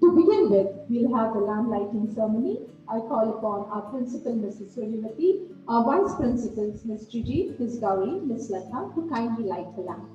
To begin with, we'll have the lamp lighting ceremony. I call upon our principal, Mrs. Suryavati, our vice principals, Ms. Gigi, Ms. Gauri, Ms. Latha, to kindly light the lamp.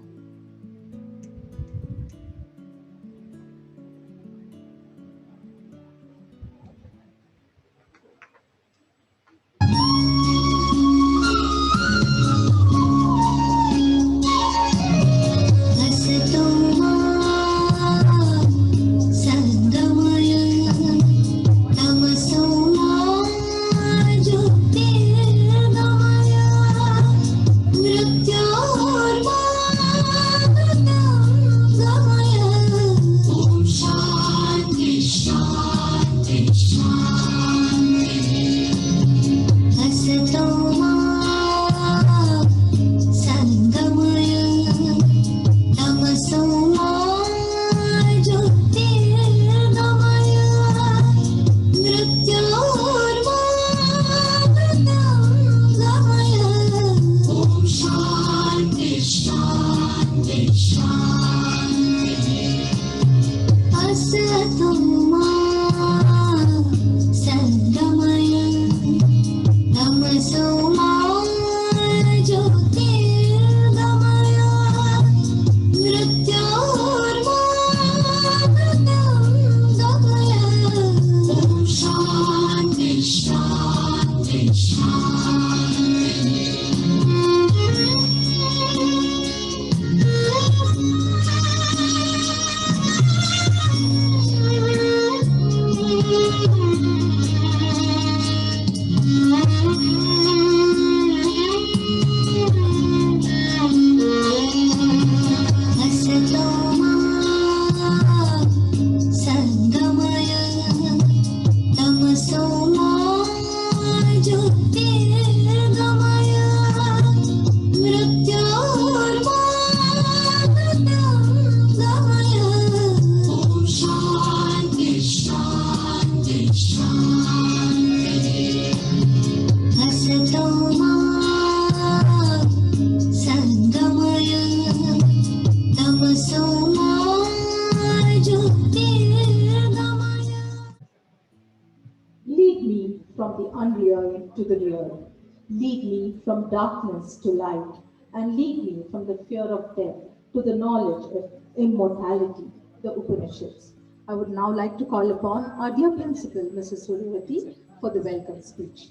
Lead me from the unreal to the real. Lead me from darkness to light. And lead me from the fear of death to the knowledge of immortality, the Upanishads. I would now like to call upon our dear principal, Mrs. Suryavati, for the welcome speech.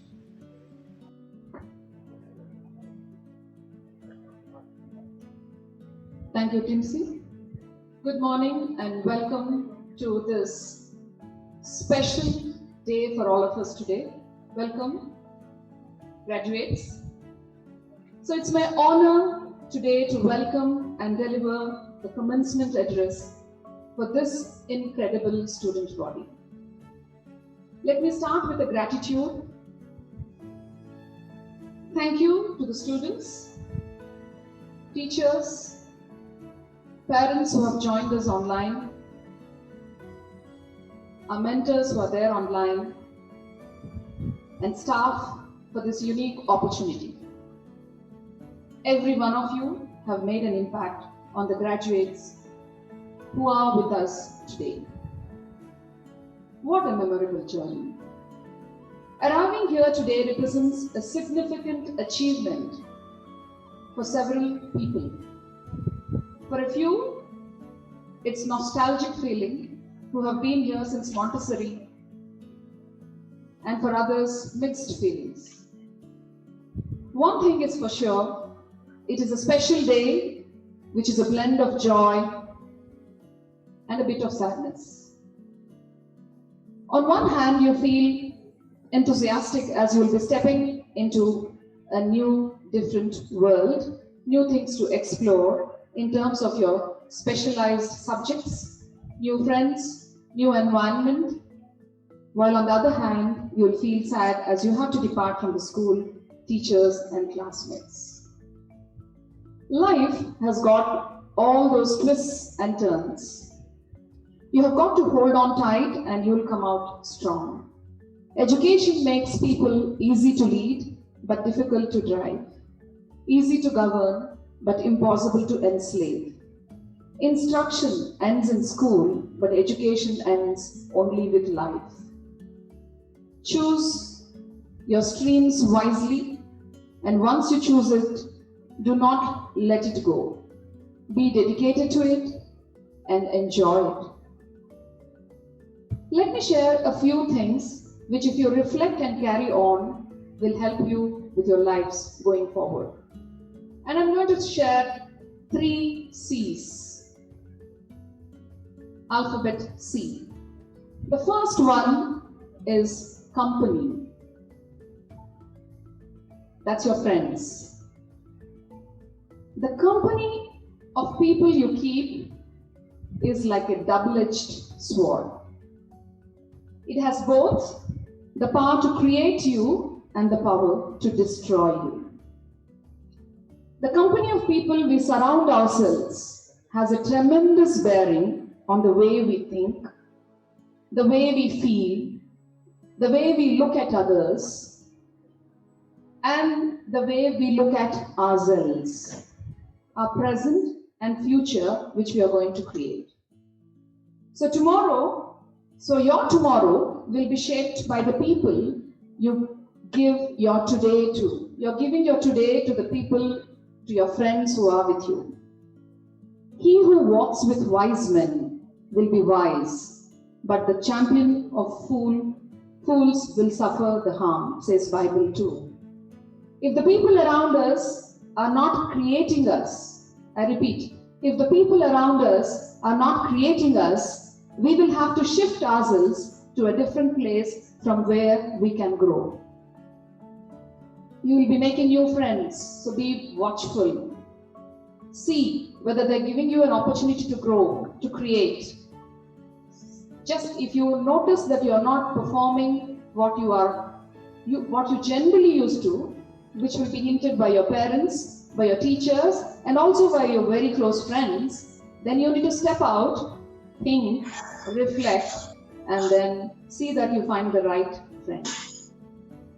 Thank you, Timsy. Good morning and welcome to this special day for all of us today. Welcome, graduates. So it's my honor today to welcome and deliver the commencement address for this incredible student body. Let me start with a gratitude. Thank you to the students, teachers, parents who have joined us online, our mentors who are there online, and staff for this unique opportunity. Every one of you have made an impact on the graduates who are with us today. What a memorable journey. Arriving here today represents a significant achievement for several people. For a few, it's nostalgic feeling who have been here since Montessori, and for others, mixed feelings. One thing is for sure, it is a special day which is a blend of joy and a bit of sadness. On one hand, you feel enthusiastic as you will be stepping into a new, different world, new things to explore in terms of your specialized subjects, new friends, new environment, while on the other hand, you will feel sad as you have to depart from the school, teachers and classmates. Life has got all those twists and turns. You have got to hold on tight and you will come out strong. Education makes people easy to lead but difficult to drive, easy to govern but impossible to enslave. Instruction ends in school, but education ends only with life. Choose your streams wisely, and once you choose it, do not let it go. Be dedicated to it and enjoy it. Let me share a few things which, if you reflect and carry on, will help you with your lives going forward. And I'm going to share 3 C's. Alphabet C. The first one is company. That's your friends. The company of people you keep is like a double-edged sword. It has both the power to create you and the power to destroy you. The company of people we surround ourselves has a tremendous bearing on the way we think, the way we feel, the way we look at others, and the way we look at ourselves, our present and future which we are going to create. So your tomorrow will be shaped by the people you give your today to. You're giving your today to the people, to your friends who are with you. He who walks with wise men will be wise, but the champion of fools will suffer the harm, says Bible too. If the people around us are not creating us, I repeat, if the people around us are not creating us, we will have to shift ourselves to a different place from where we can grow. You will be making new friends, so be watchful. See whether they're giving you an opportunity to grow, to create. Just if you notice that you're not performing what you generally used to, which will be hinted by your parents, by your teachers, and also by your very close friends, then you need to step out, think, reflect, and then see that you find the right friend.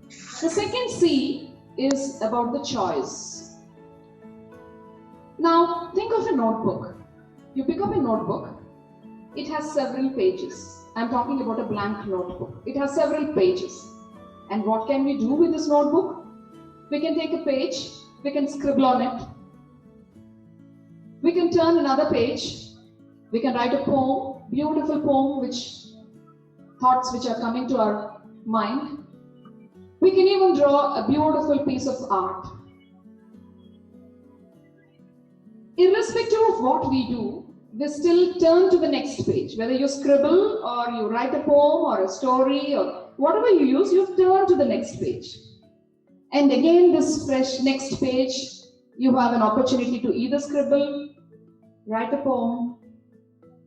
The second C is about the choice. Now, think of a notebook. You pick up a notebook. It has several pages. I'm talking about a blank notebook. It has several pages. And what can we do with this notebook? We can take a page, we can scribble on it. We can turn another page. We can write a poem, beautiful poem, thoughts which are coming to our mind. We can even draw a beautiful piece of art. Irrespective of what we do, we still turn to the next page. Whether you scribble or you write a poem or a story or whatever you use, you turn to the next page. And again, this fresh next page, you have an opportunity to either scribble, write a poem,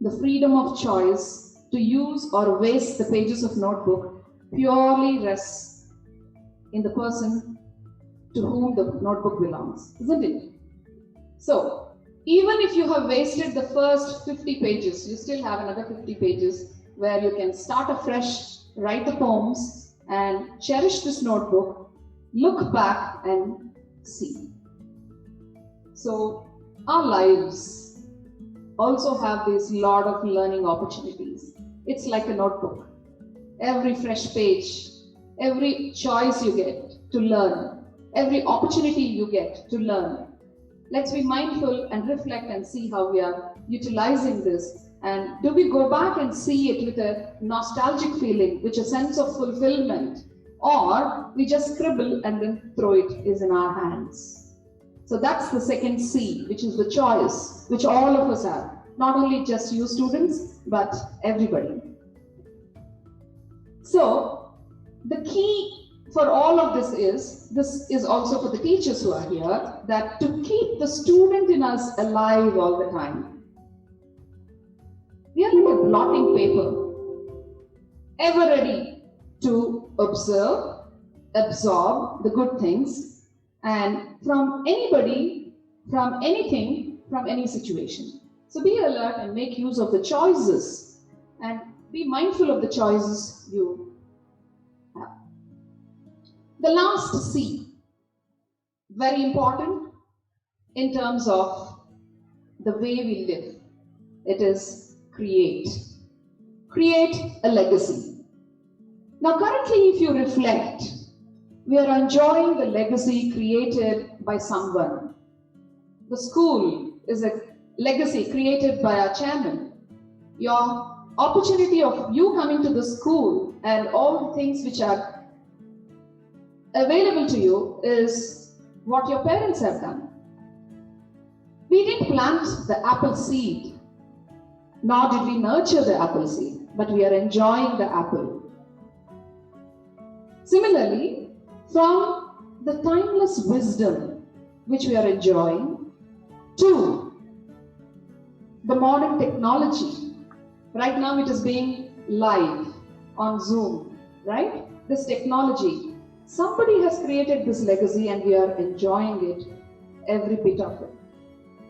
the freedom of choice to use or waste the pages of notebook purely rests in the person to whom the notebook belongs, isn't it? So, even if you have wasted the first 50 pages, you still have another 50 pages where you can start afresh, write the poems, and cherish this notebook. Look back and see. So, our lives also have this lot of learning opportunities. It's like a notebook. Every fresh page, every choice you get to learn, every opportunity you get to learn. Let's be mindful and reflect and see how we are utilizing this. And do we go back and see it with a nostalgic feeling, with a sense of fulfillment? Or we just scribble and then throw it is in our hands. So that's the second C, which is the choice, which all of us have. Not only just you students, but everybody. So the key for all of this is also for the teachers who are here, that to keep the student in us alive all the time. We are like a blotting paper, ever ready to observe, absorb the good things, and from anybody, from anything, from any situation. So be alert and make use of the choices and be mindful of the choices you have. The last C, very important in terms of the way we live. It is create. Create a legacy. Now, currently, if you reflect, we are enjoying the legacy created by someone. The school is a legacy created by our chairman. Your opportunity of you coming to the school and all the things which are available to you is what your parents have done. We didn't plant the apple seed, nor did we nurture the apple seed, but we are enjoying the apple. Similarly, from the timeless wisdom which we are enjoying to the modern technology. Right now it is being live on Zoom, right? This technology. Somebody has created this legacy and we are enjoying it, every bit of it.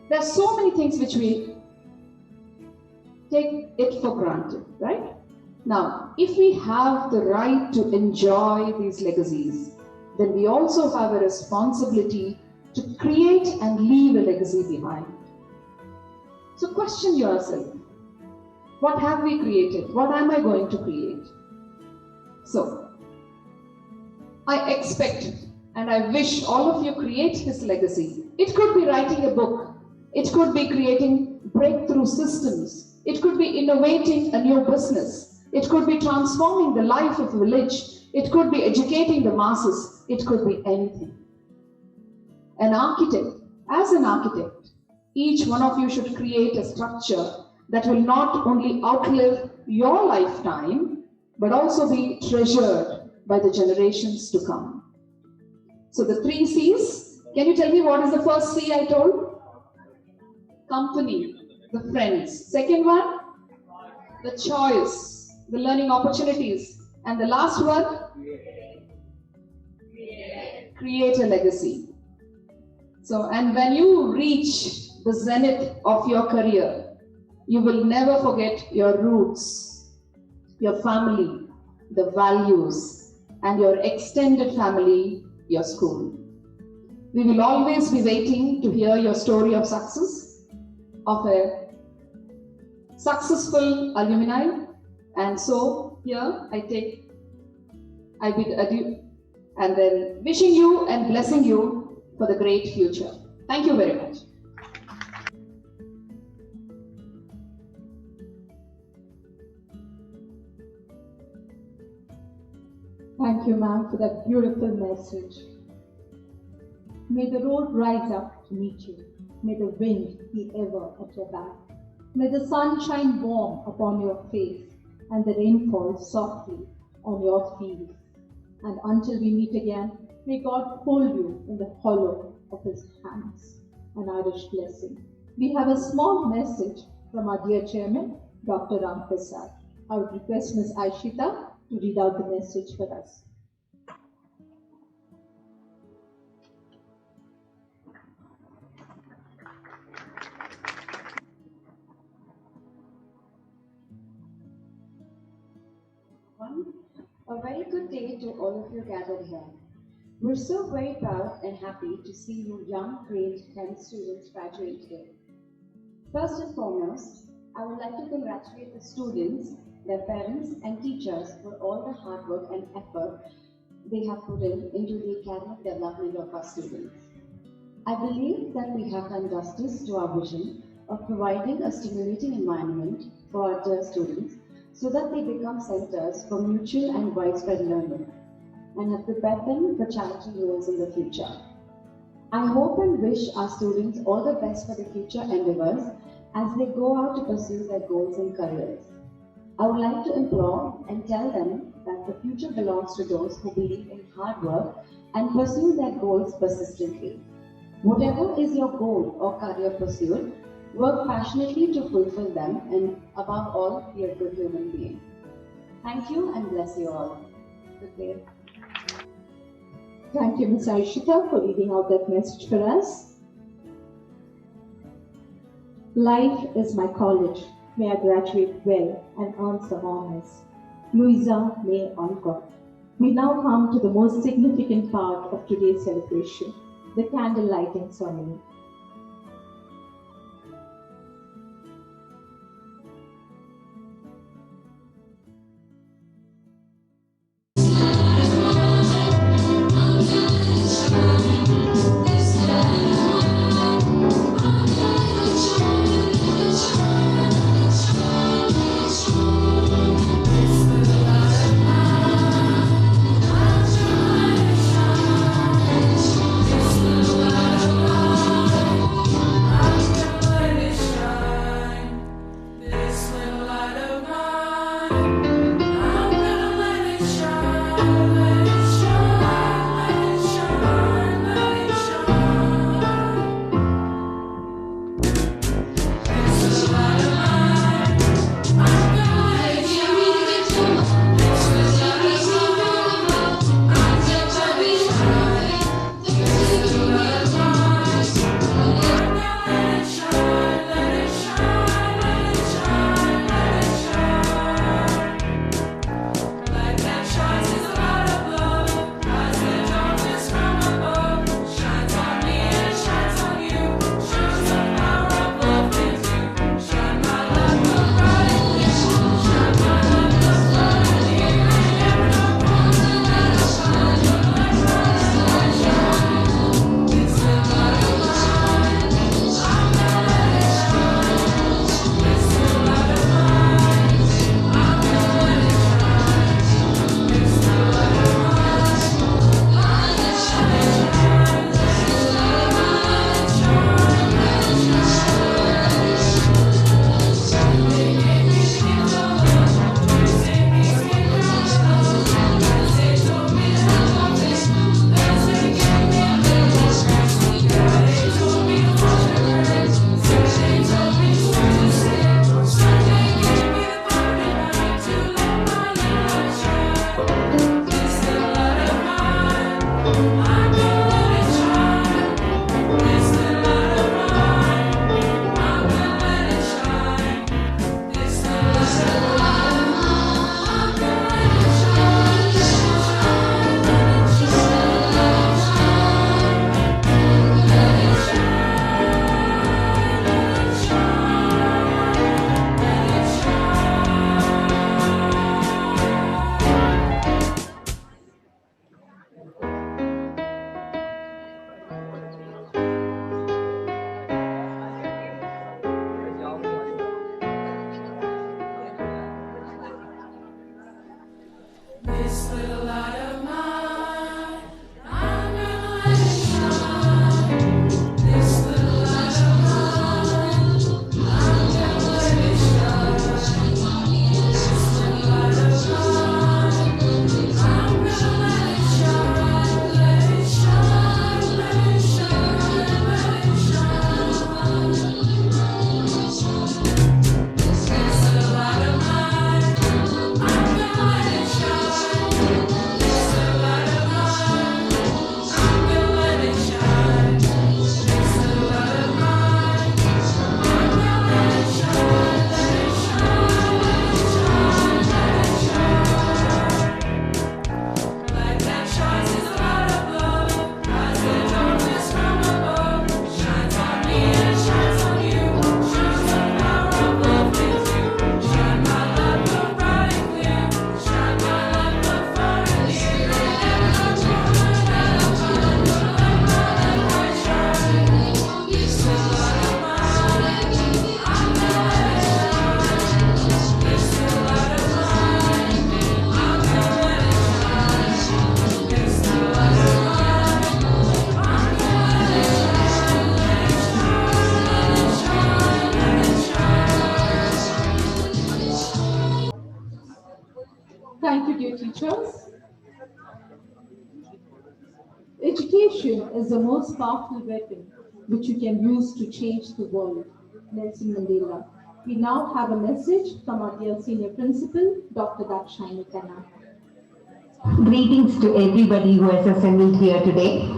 There are so many things which we take it for granted, right? Now, if we have the right to enjoy these legacies, then we also have a responsibility to create and leave a legacy behind. So question yourself, what have we created? What am I going to create? So, I expect and I wish all of you create this legacy. It could be writing a book. It could be creating breakthrough systems. It could be innovating a new business. It could be transforming the life of a village. It could be educating the masses. It could be anything. An architect, as an architect, each one of you should create a structure that will not only outlive your lifetime, but also be treasured by the generations to come. So the 3 C's, can you tell me what is the first C I told? Company, the friends. Second one, the choice, the learning opportunities. And the last one, create a legacy. So, and when you reach the zenith of your career, you will never forget your roots, your family, the values, and your extended family, your school. We will always be waiting to hear your story of success, of a successful alumni. And so here I bid adieu, and then wishing you and blessing you for the great future. Thank you very much. Thank you, ma'am, for that beautiful message. May the road rise up to meet you. May the wind be ever at your back. May the sun shine warm upon your face and the rain fall softly on your fields. And until we meet again, may God hold you in the hollow of his hands. An Irish blessing. We have a small message from our dear chairman, Dr. Ram Prasad. I would request Ms. Aishita to read out the message for us. A very good day to all of you gathered here. We're so very proud and happy to see you young grade 10 students graduate today. First and foremost, I would like to congratulate the students, their parents and teachers for all the hard work and effort they have put into the academic development of our students. I believe that we have done justice to our vision of providing a stimulating environment for our dear students so that they become centers for mutual and widespread learning and have prepared them for challenging roles in the future. I hope and wish our students all the best for their future endeavors as they go out to pursue their goals and careers. I would like to implore and tell them that the future belongs to those who believe in hard work and pursue their goals persistently. Whatever is your goal or career pursuit, work passionately to fulfill them and above all, be a good human being. Thank you and bless you all. Good day. Thank you, Ms. Aishita, for reading out that message for us. Life is my college. May I graduate well and earn some honors. Louisa May Alcott. We now come to the most significant part of today's celebration, the candle lighting ceremony. Thank you, dear teachers. Education is the most powerful weapon which you can use to change the world. Nelson Mandela. We now have a message from our dear senior principal, Dr. Dakshayani Khanna. Greetings to everybody who has assembled here today.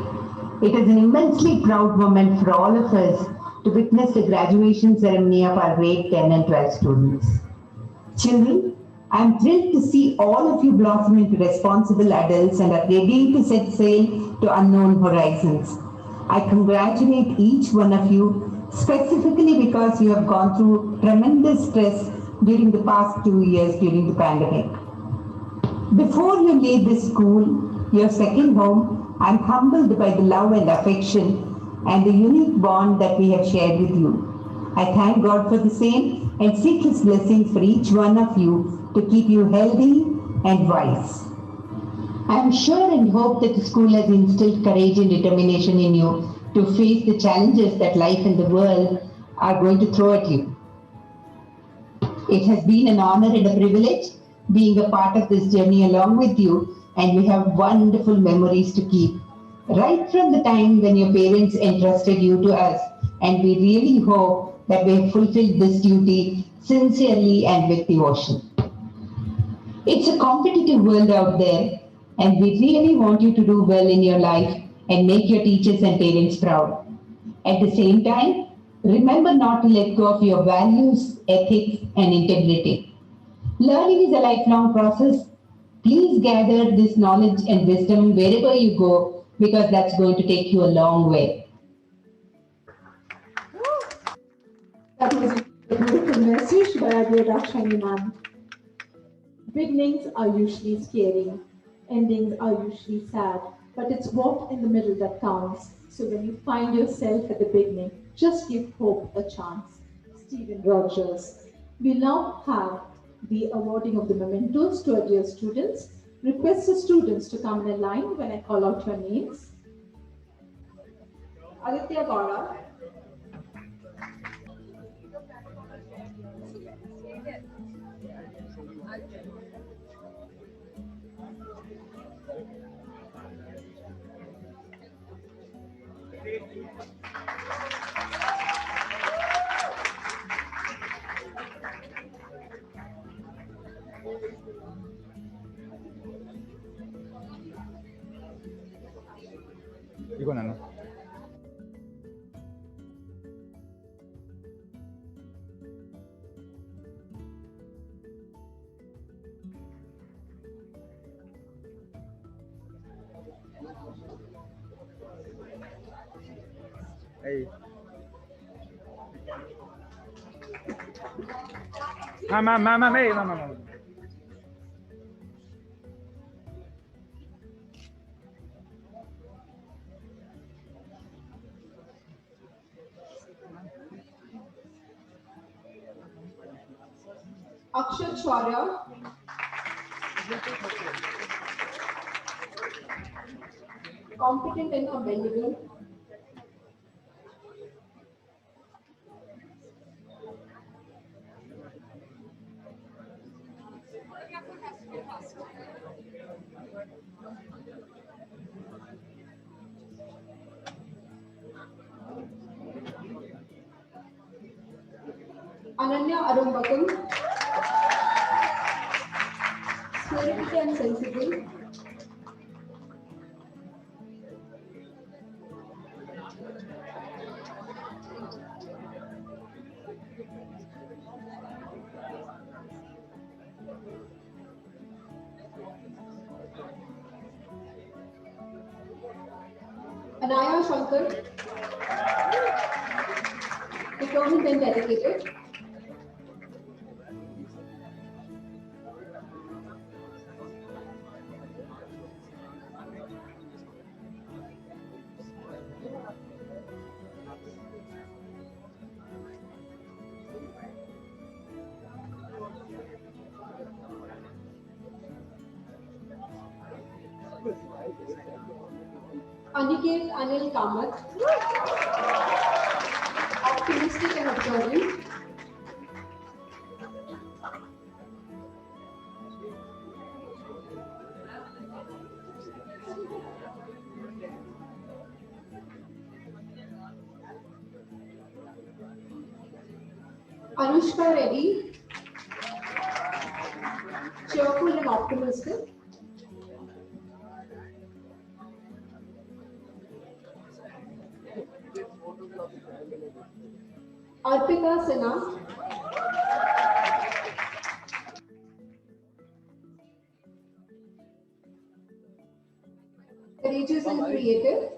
It is an immensely proud moment for all of us to witness the graduation ceremony of our grade 10 and 12 students. Children, I am thrilled to see all of you blossom into responsible adults and are ready to set sail to unknown horizons. I congratulate each one of you specifically because you have gone through tremendous stress during the past 2 years during the pandemic. Before you leave this school, your second home, I am humbled by the love and affection and the unique bond that we have shared with you. I thank God for the same and seek His blessings for each one of you to keep you healthy and wise. I am sure and hope that the school has instilled courage and determination in you to face the challenges that life and the world are going to throw at you. It has been an honor and a privilege being a part of this journey along with you, and we have wonderful memories to keep. Right from the time when your parents entrusted you to us, and we really hope that we have fulfilled this duty sincerely and with devotion. It's a competitive world out there, and we really want you to do well in your life and make your teachers and parents proud. At the same time, remember not to let go of your values, ethics, and integrity. Learning is a lifelong process. Please gather this knowledge and wisdom wherever you go because that's going to take you a long way. That was a beautiful message by our dear Dakshayani ma'am. Beginnings are usually scary, endings are usually sad, but it's what in the middle that counts. So when you find yourself at the beginning, just give hope a chance. Stephen Rogers. We now have the awarding of the mementos to our dear students. Request the students to come in a line when I call out your names. Aditya Gaura, 이건 안 해. 에이. 에이, Akshat Shwarya, competent and commendable. Ananya Arumbakam, spirited and sensible. Anaya Shankar, determined and dedicated. Aniket Anil Kamath, optimistic and observant. Anushka Reddy, cheerful and optimistic. Arpita Sinha, courageous and creative.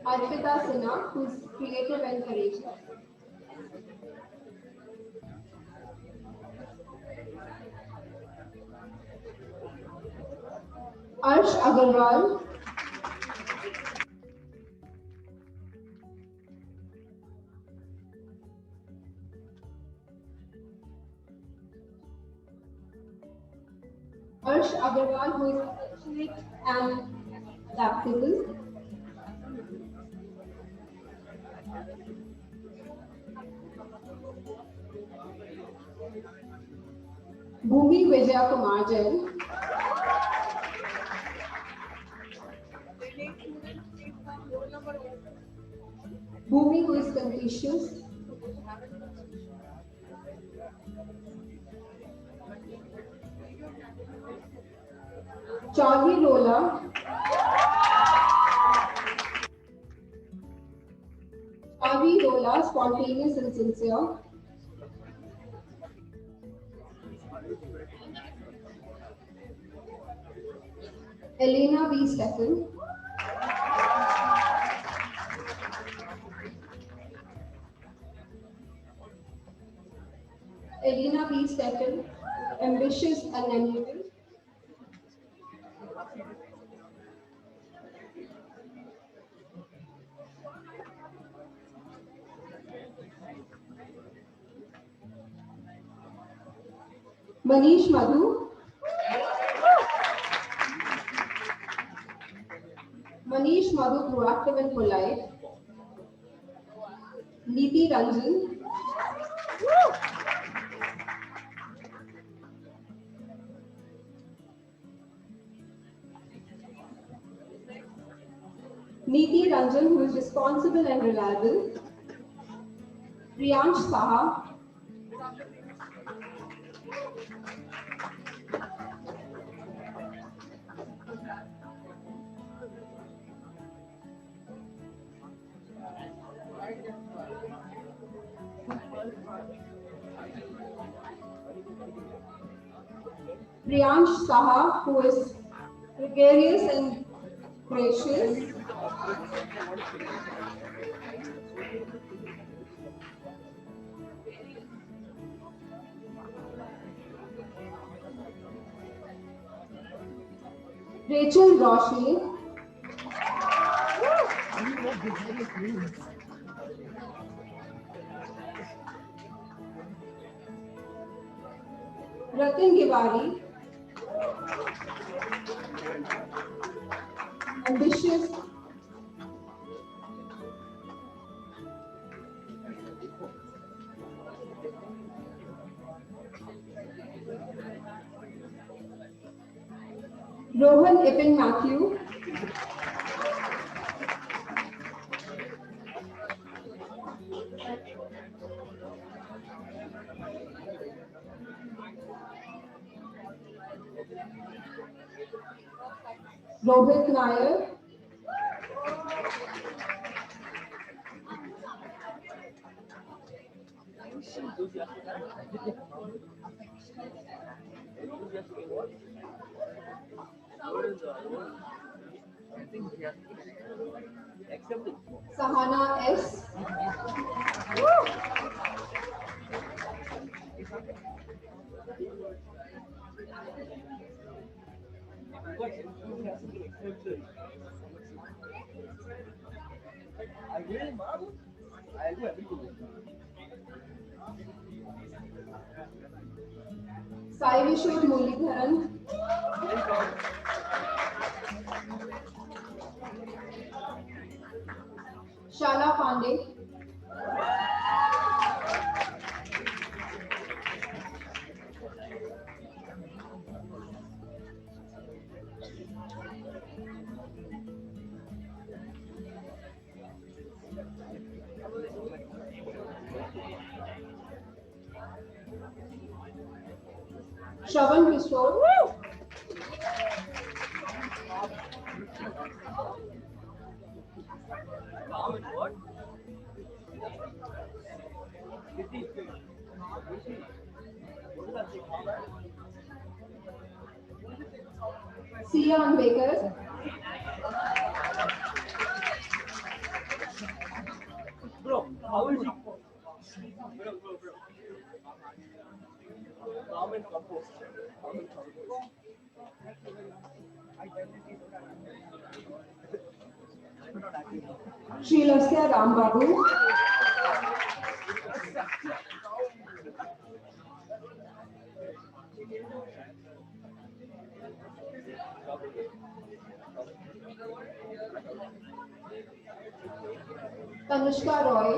Arpita Sinha, who's creative and courageous. Arsh Agarwal, Arsh Agarwal, who is affectionate and adaptable. Bhumi Vijaya Kumar Jain, Bhumi, who is contagious. Charlie Lola, spontaneous and sincere. Elena B. Stephen, ambitious and animated. Manish Madhu, proactive and polite. Neeti Ranjan, who is responsible and reliable. Priyansh Saha, who is gregarious and gracious. Rachel Roshni, Ratin Giwari, ambitious. Rohan Ipin Matthew, Rohit Nair, Sahana S, Sai Vishnu Muralidharan, Shala Pandey, Shravan Kishore. Sia Ambekar. Srilasya Rambabu. Tanushka Roy.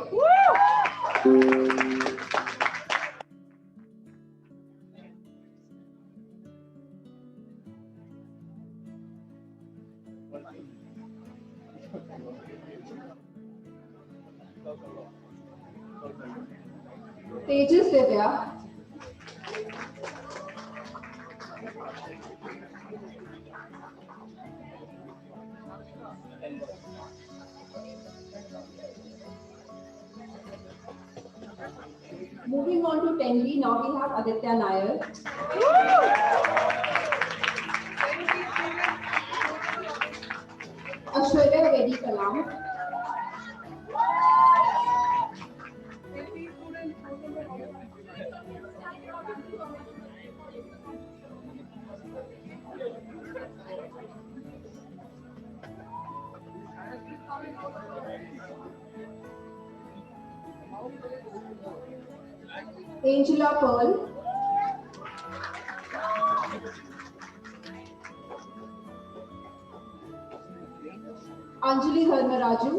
Tejas Divya. Moving on to 10B, now we have Aditya Nair. Ashwarya Vedi Kalam. Angela Pearl. Anjali Dharmaraju.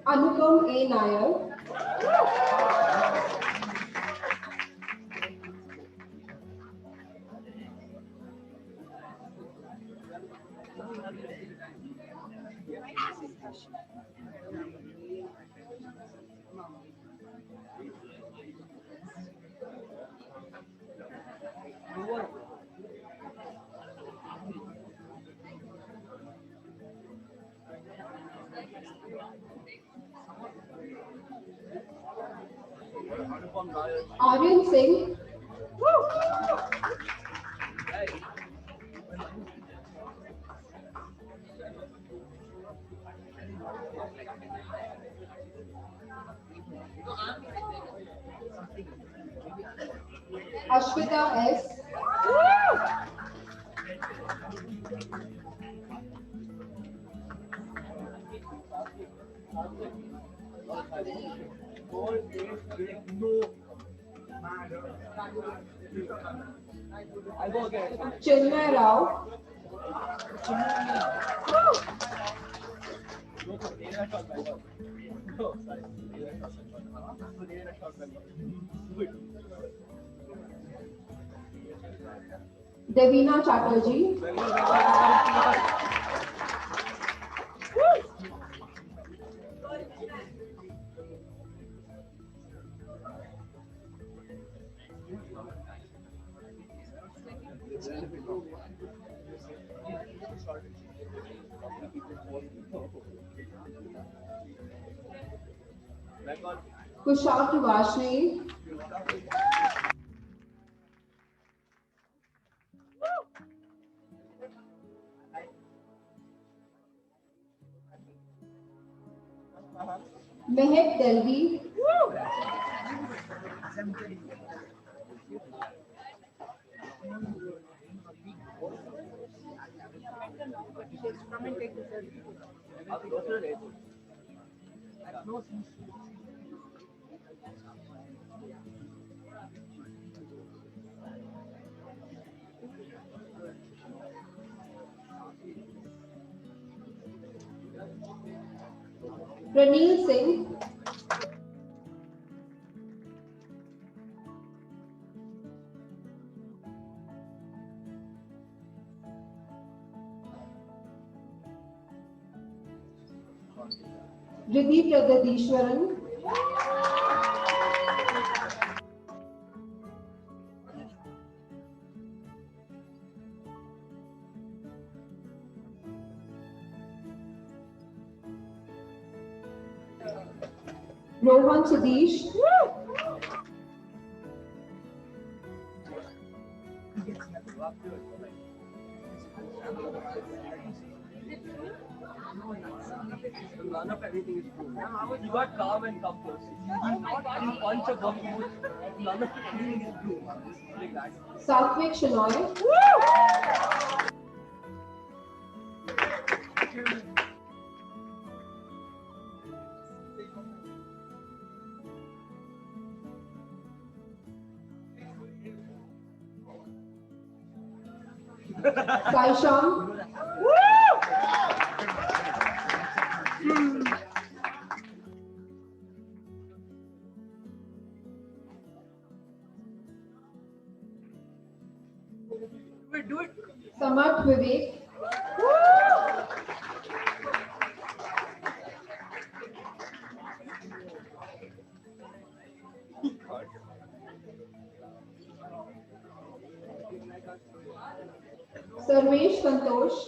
Anupam A. Nair. Aryan Singh. Ashwita S. Chinmay Rao. Devina Chatterjee. Kushal Vashni. Mehek Delvi. Ranil Singh. Riddhi Pragadishwaran, Rohan Sudesh, None of anything is true. You got calm and composed. You punch a bum mood. None of anything is true. Like that. Satvik Shenoy, Saisham, Do it. Samarth Vivek, Sarvesh Santosh,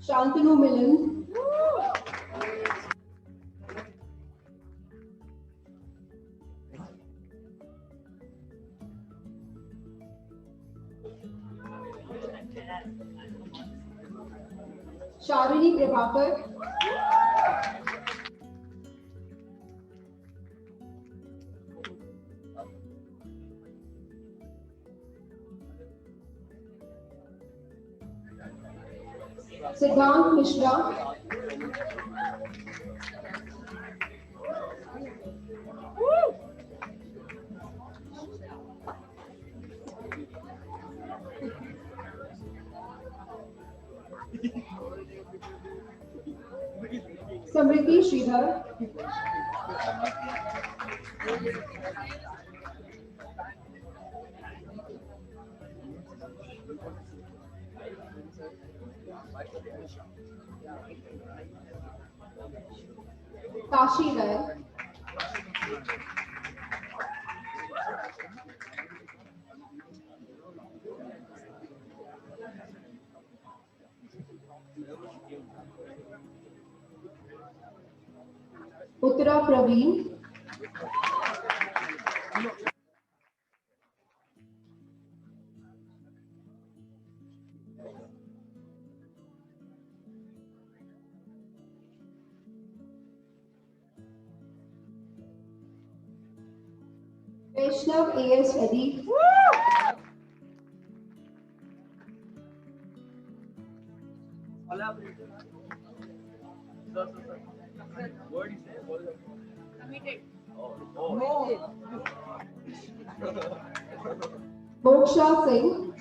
Shantanu Milan, Sharini Prabhakar, Siddhant Mishra, Samriti Sridhar, Kashi Rai, Uttara Praveen, Vaishnav A.S. Eddy, Collaborate. Sir. What is it? What is it? Committed. Oh. Moksha Singh,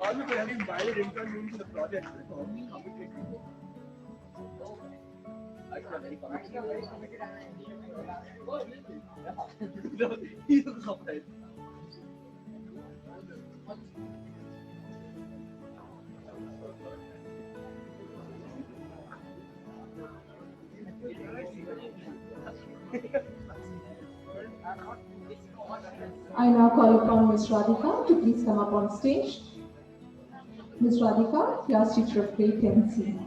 All of you having valid income into the project. Committed. He's a surprise. I now call upon Ms. Radhika to please come up on stage. Ms. Radhika, class teacher of grade 10C.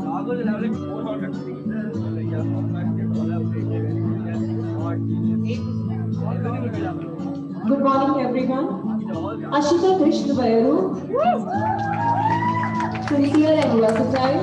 Raghu is having 400. Good morning, everyone. Ashita Krishna Bayaru, sincere and versatile.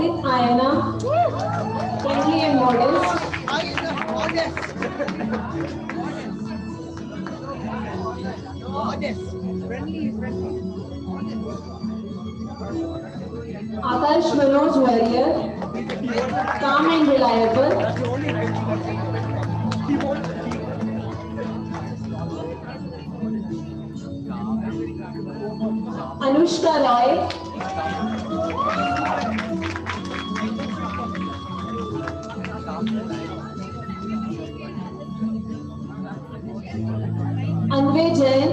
Rohit Ayana, friendly and modest. Akash Manoj Warrior, calm and reliable. Anushka Roy, Anvay Jain,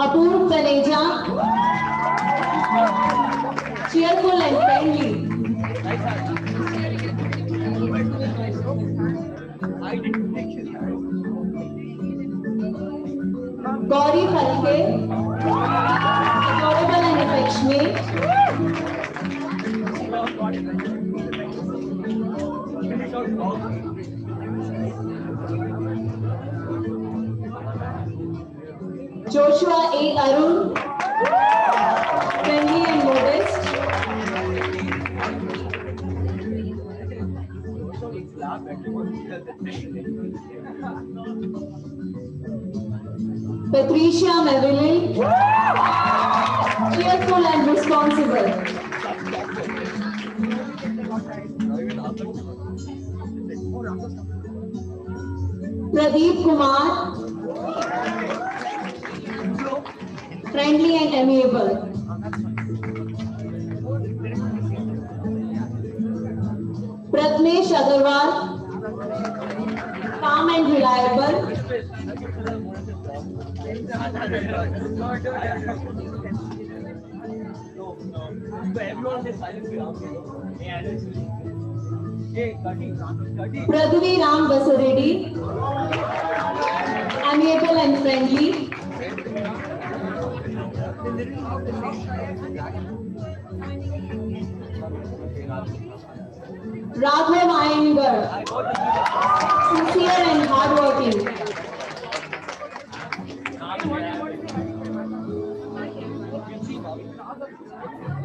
Apurv Taneja, cheerful and friendly. Gauri Falke, adorable and affectionate. Joshua A. Arun, friendly and modest. Patricia Marilyn, cheerful and responsible. Pradeep Kumar, friendly and amiable. Pratnesh Agarwal, calm and reliable. Pradvi Ram Basaredi, amiable and friendly. Raghav Iyengar, sincere and hardworking.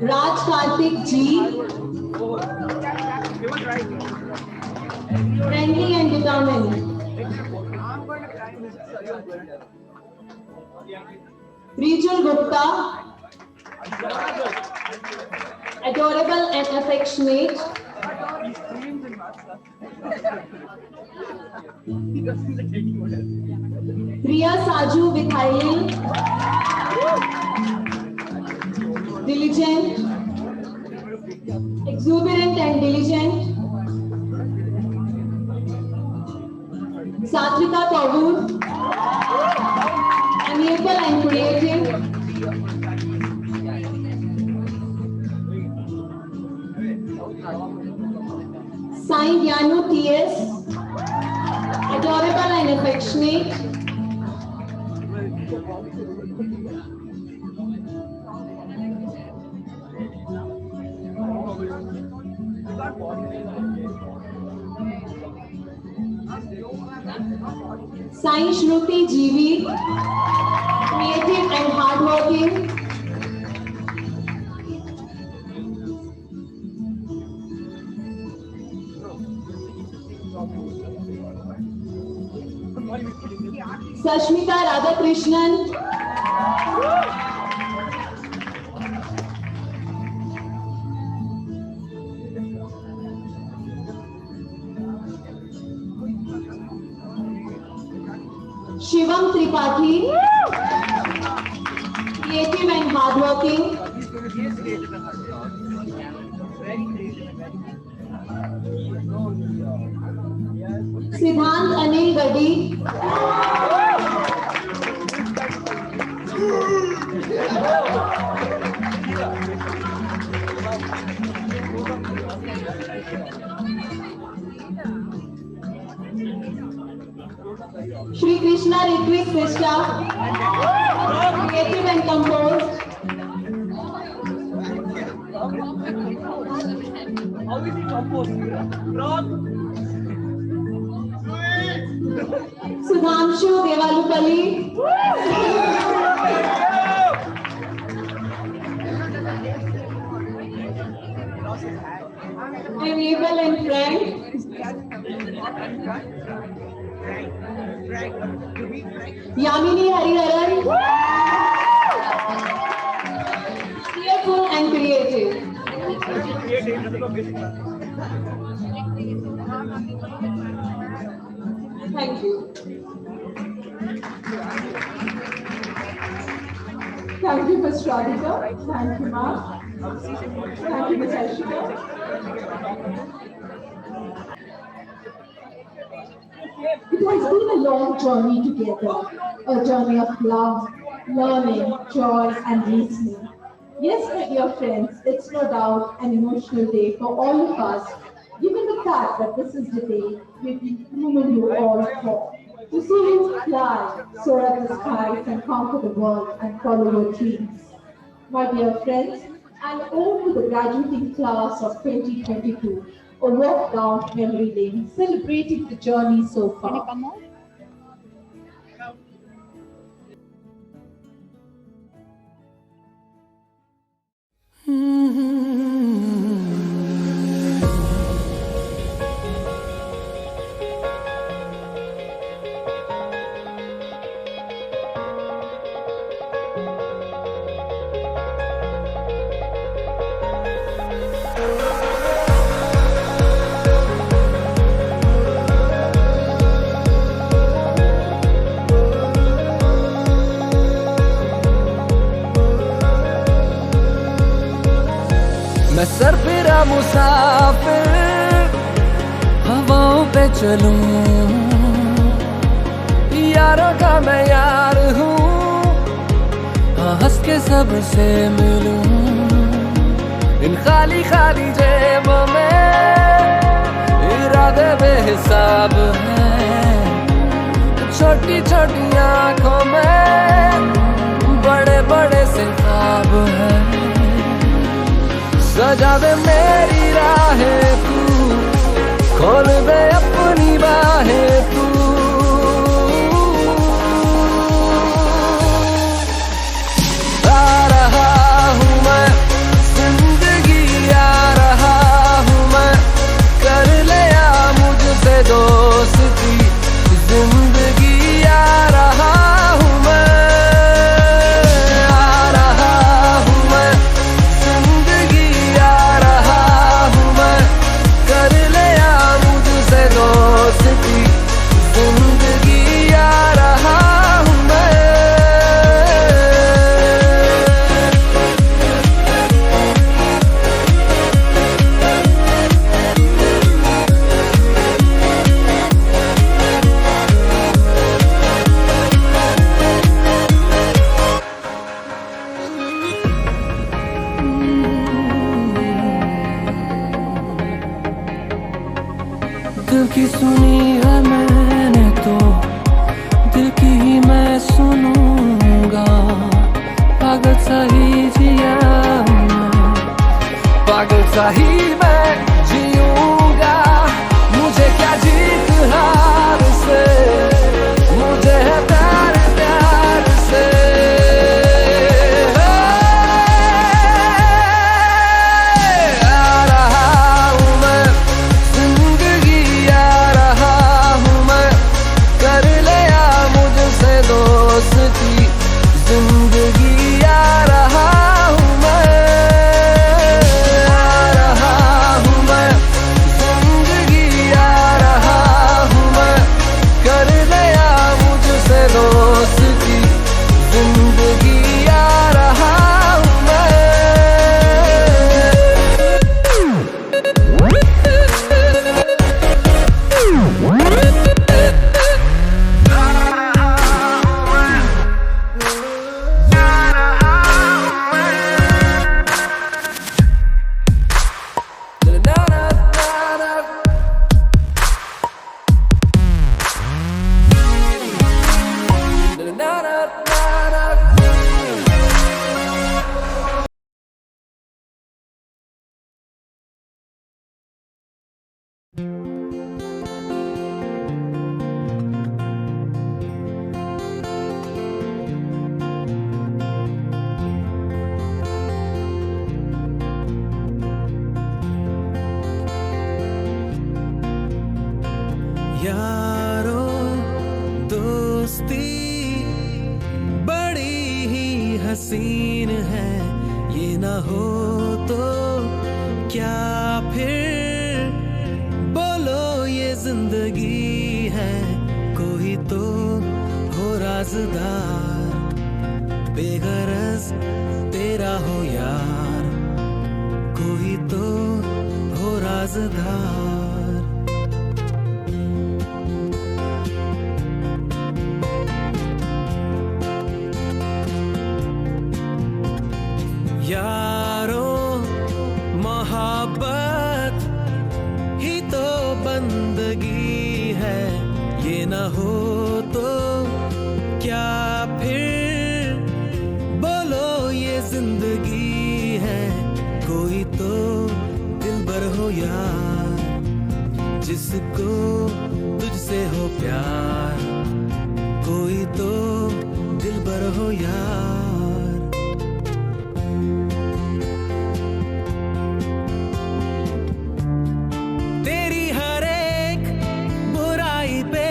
Raj Karthik G, friendly and determined. Rijul Gupta, adorable and affectionate. Priya Saju Vithail, diligent, exuberant and diligent. Satvika Tagore, amiable and creative. Sai Gyanu T.S., adorable and affectionate. Sai Shruti Jeevi, creative and hardworking. Sashmita Radhakrishnan, Shivam Tripathi, creative and hardworking. Siddhant Anil Gadi, Shri Krishna Ritvik Krishna, creative and composed. How is he composed? Rock, Sudhanshu Devalupalli. I'm Abel and Frank. Yamini Hariharan. Cheerful and creative. Thank you. Thank you, Ms. Radhika. Thank you, ma'am. Thank you, Ms. Ashika. It has been a long journey together, a journey of love, learning, joy, and listening. Yes, my dear friends, it's no doubt an emotional day for all of us, given the fact that this is the day we've been grooming you all for. To see you fly, soar at the skies, and conquer the world and follow your dreams. My dear friends, an ode to the graduating class of 2022, a walk down memory lane, celebrating the journey so far. मैं सरफिरा मुसाफिर हवाओं पे चलूं, यारों का मैं यार हूँ, हंस के सबसे मिलूं। इन खाली खाली जेबों में इरादे बेहिसाब हैं, छोटी छोटी आंखों में बड़े बड़े से ख्वाब हैं। सजा दे मेरी राहें तू, खोल दे अपनी बाहें तू। आ रहा हूँ मैं, जिंदगी आ रहा हूँ मैं, कर लिया मुझसे दोस्ती, जिंदगी आ रहा हूँ मैं, आ रहा हूँ मैं, जिंदगी आ रहा हूँ मैं, कर लिया मुझसे दोस्ती, जिंदगी आ रहा हूँ मैं। दिल की सुनी है मैंने तो दिल की ही मैं सुनूंगा, पागल सा ही जिया मैं, पागल सा ही मैं जीऊंगा। मुझे क्या जीत हार से, मुझे है प्यार प्यार से। आ रहा हूँ मैं, जिंदगी आ रहा हूँ मैं, कर लिया मुझसे दोस्ती, जिंदगी आ रहा हूँ मैं, आ रहा हसीन है, ये ना हो तो क्या फिर बोलो ये जिंदगी है। कोई तो हो राज़दार, बेगरज तेरा हो यार, कोई तो हो राज़दार। यारों मोहब्बत ही तो बंदगी है, ये ना हो तो क्या फिर बोलो ये जिंदगी है। कोई तो दिलबर हो यार, जिसको तुझसे हो प्यार, कोई तो दिलबर हो यार। तेरी हर एक बुराई पे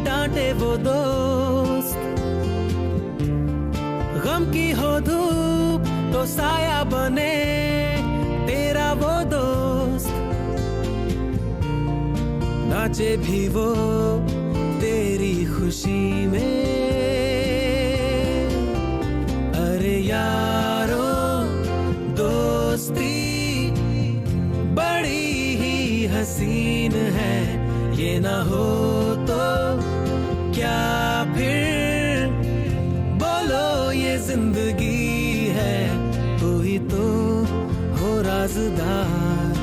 डांटे वो दोस्त, गम की हो धूप तो साया बने तेरा वो दोस्त। नाचे भी वो तेरी खुशी में, अरे यारो दोस्ती बड़ी ही हसीन है, ये ना हो तो क्या फिर बोलो ये जिंदगी है। कोई तो हो राज़दार,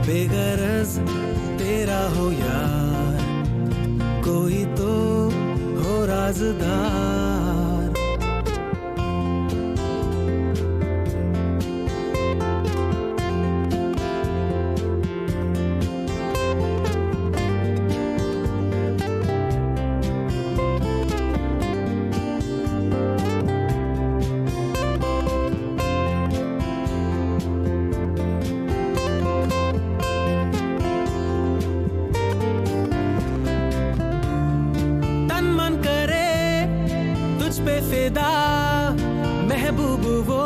बेगरज तेरा हो यार, कोई तो हो राज़दार। पे फिदा महबूब वो,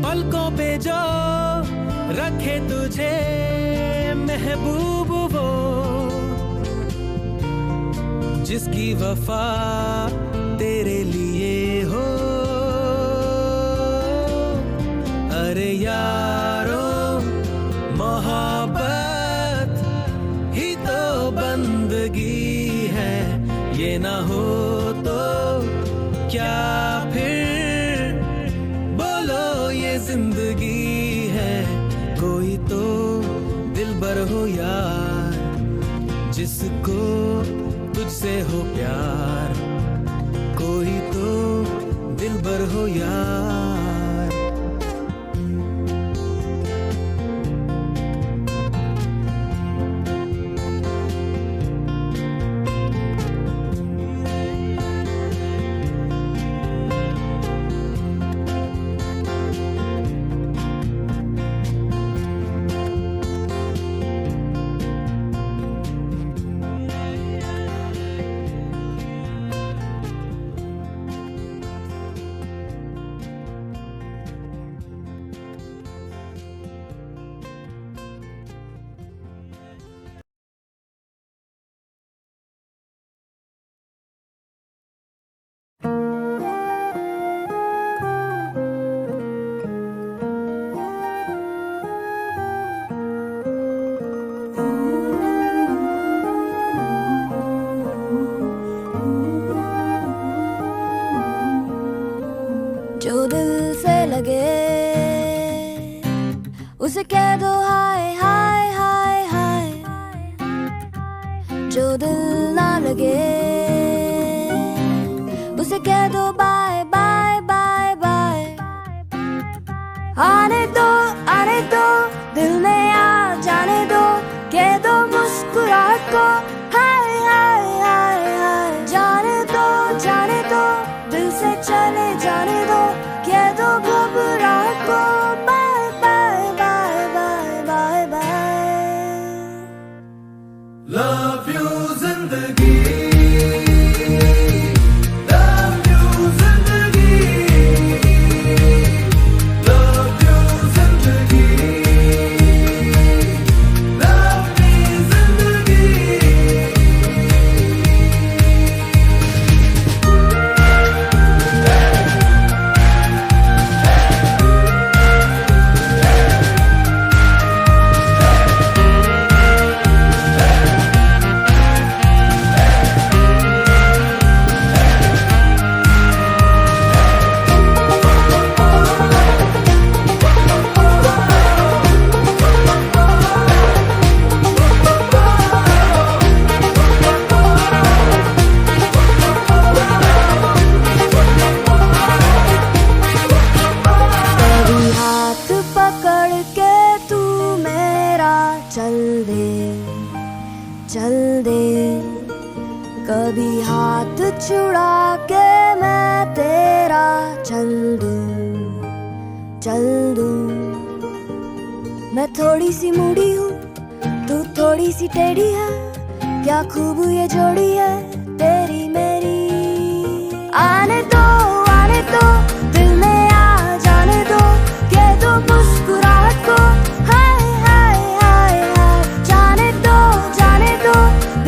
पलकों पे जो रखे तुझे महबूब वो, जिसकी वफा तेरे लिए हो। अरे यारो मोहब्बत ही तो बंदगी है, ये ना हो तो क्या फिर बोलो ये जिंदगी है। कोई तो दिलबर हो यार, जिसको तुझसे हो प्यार, कोई तो दिलबर हो यार। जो दिल से लगे उसे कह दो हाय हाय हाय हाय, जो दिल ना लगे उसे कह दो बाय बाय बाय बाय। आने दो दिल में आ जाने दो, कह दो मुस्कुराहट को हाय हाय हाय हाय। जाने दो दिल से चले जाने दो, कह दो घबराहट को bye bye bye bye bye bye. Love you जिंदगी, कभी हाथ छुड़ा के मैं तेरा चल दूं। मैं थोड़ी सी मूडी हूँ, तू थोड़ी सी टेढ़ी है, क्या खूब ये जोड़ी है तेरी मेरी। आने दो दिल में आ जाने दो, कह दो मुस्कुराहट को हाय हाय हाय हाय। जाने दो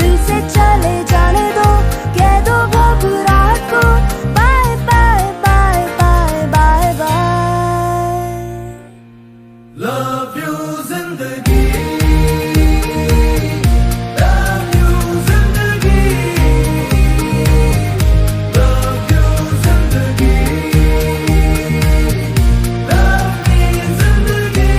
दिल से चले जाने दो, कह दो घबराहट को bye bye bye bye bye bye. Love you जिंदगी, लव यू जिंदगी, लव यू जिंदगी, लव मी जिंदगी।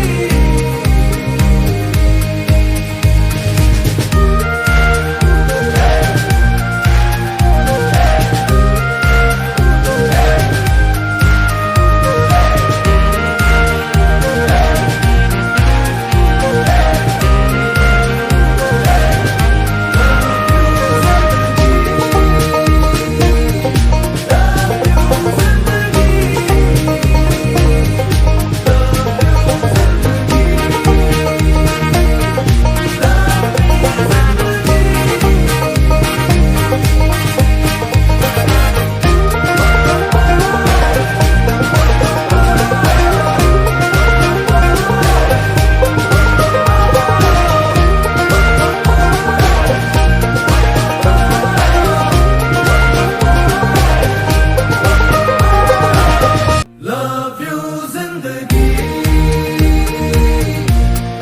Love you जिंदगी,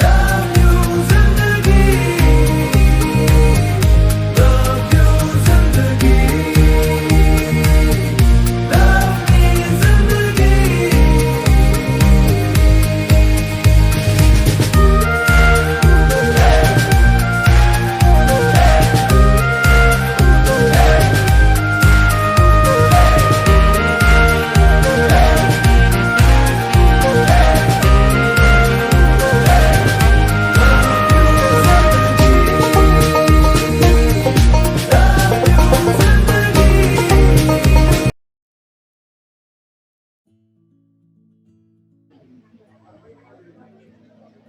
love you जिंदगी, love you जिंदगी, love me जिंदगी।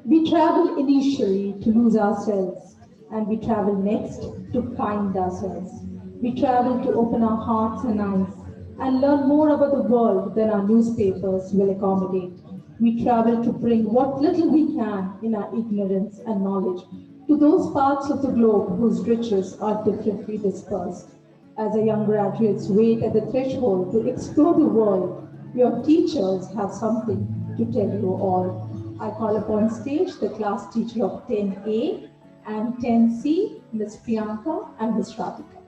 We travel initially to lose ourselves, and we travel next to find ourselves. We travel to open our hearts and eyes and learn more about the world than our newspapers will accommodate. We travel to bring what little we can in our ignorance and knowledge to those parts of the globe whose riches are differently dispersed. As our young graduates wait at the threshold to explore the world, your teachers have something to tell you all. I call upon stage the class teacher of 10A and 10C, Ms. Priyanka and Ms. Radhika.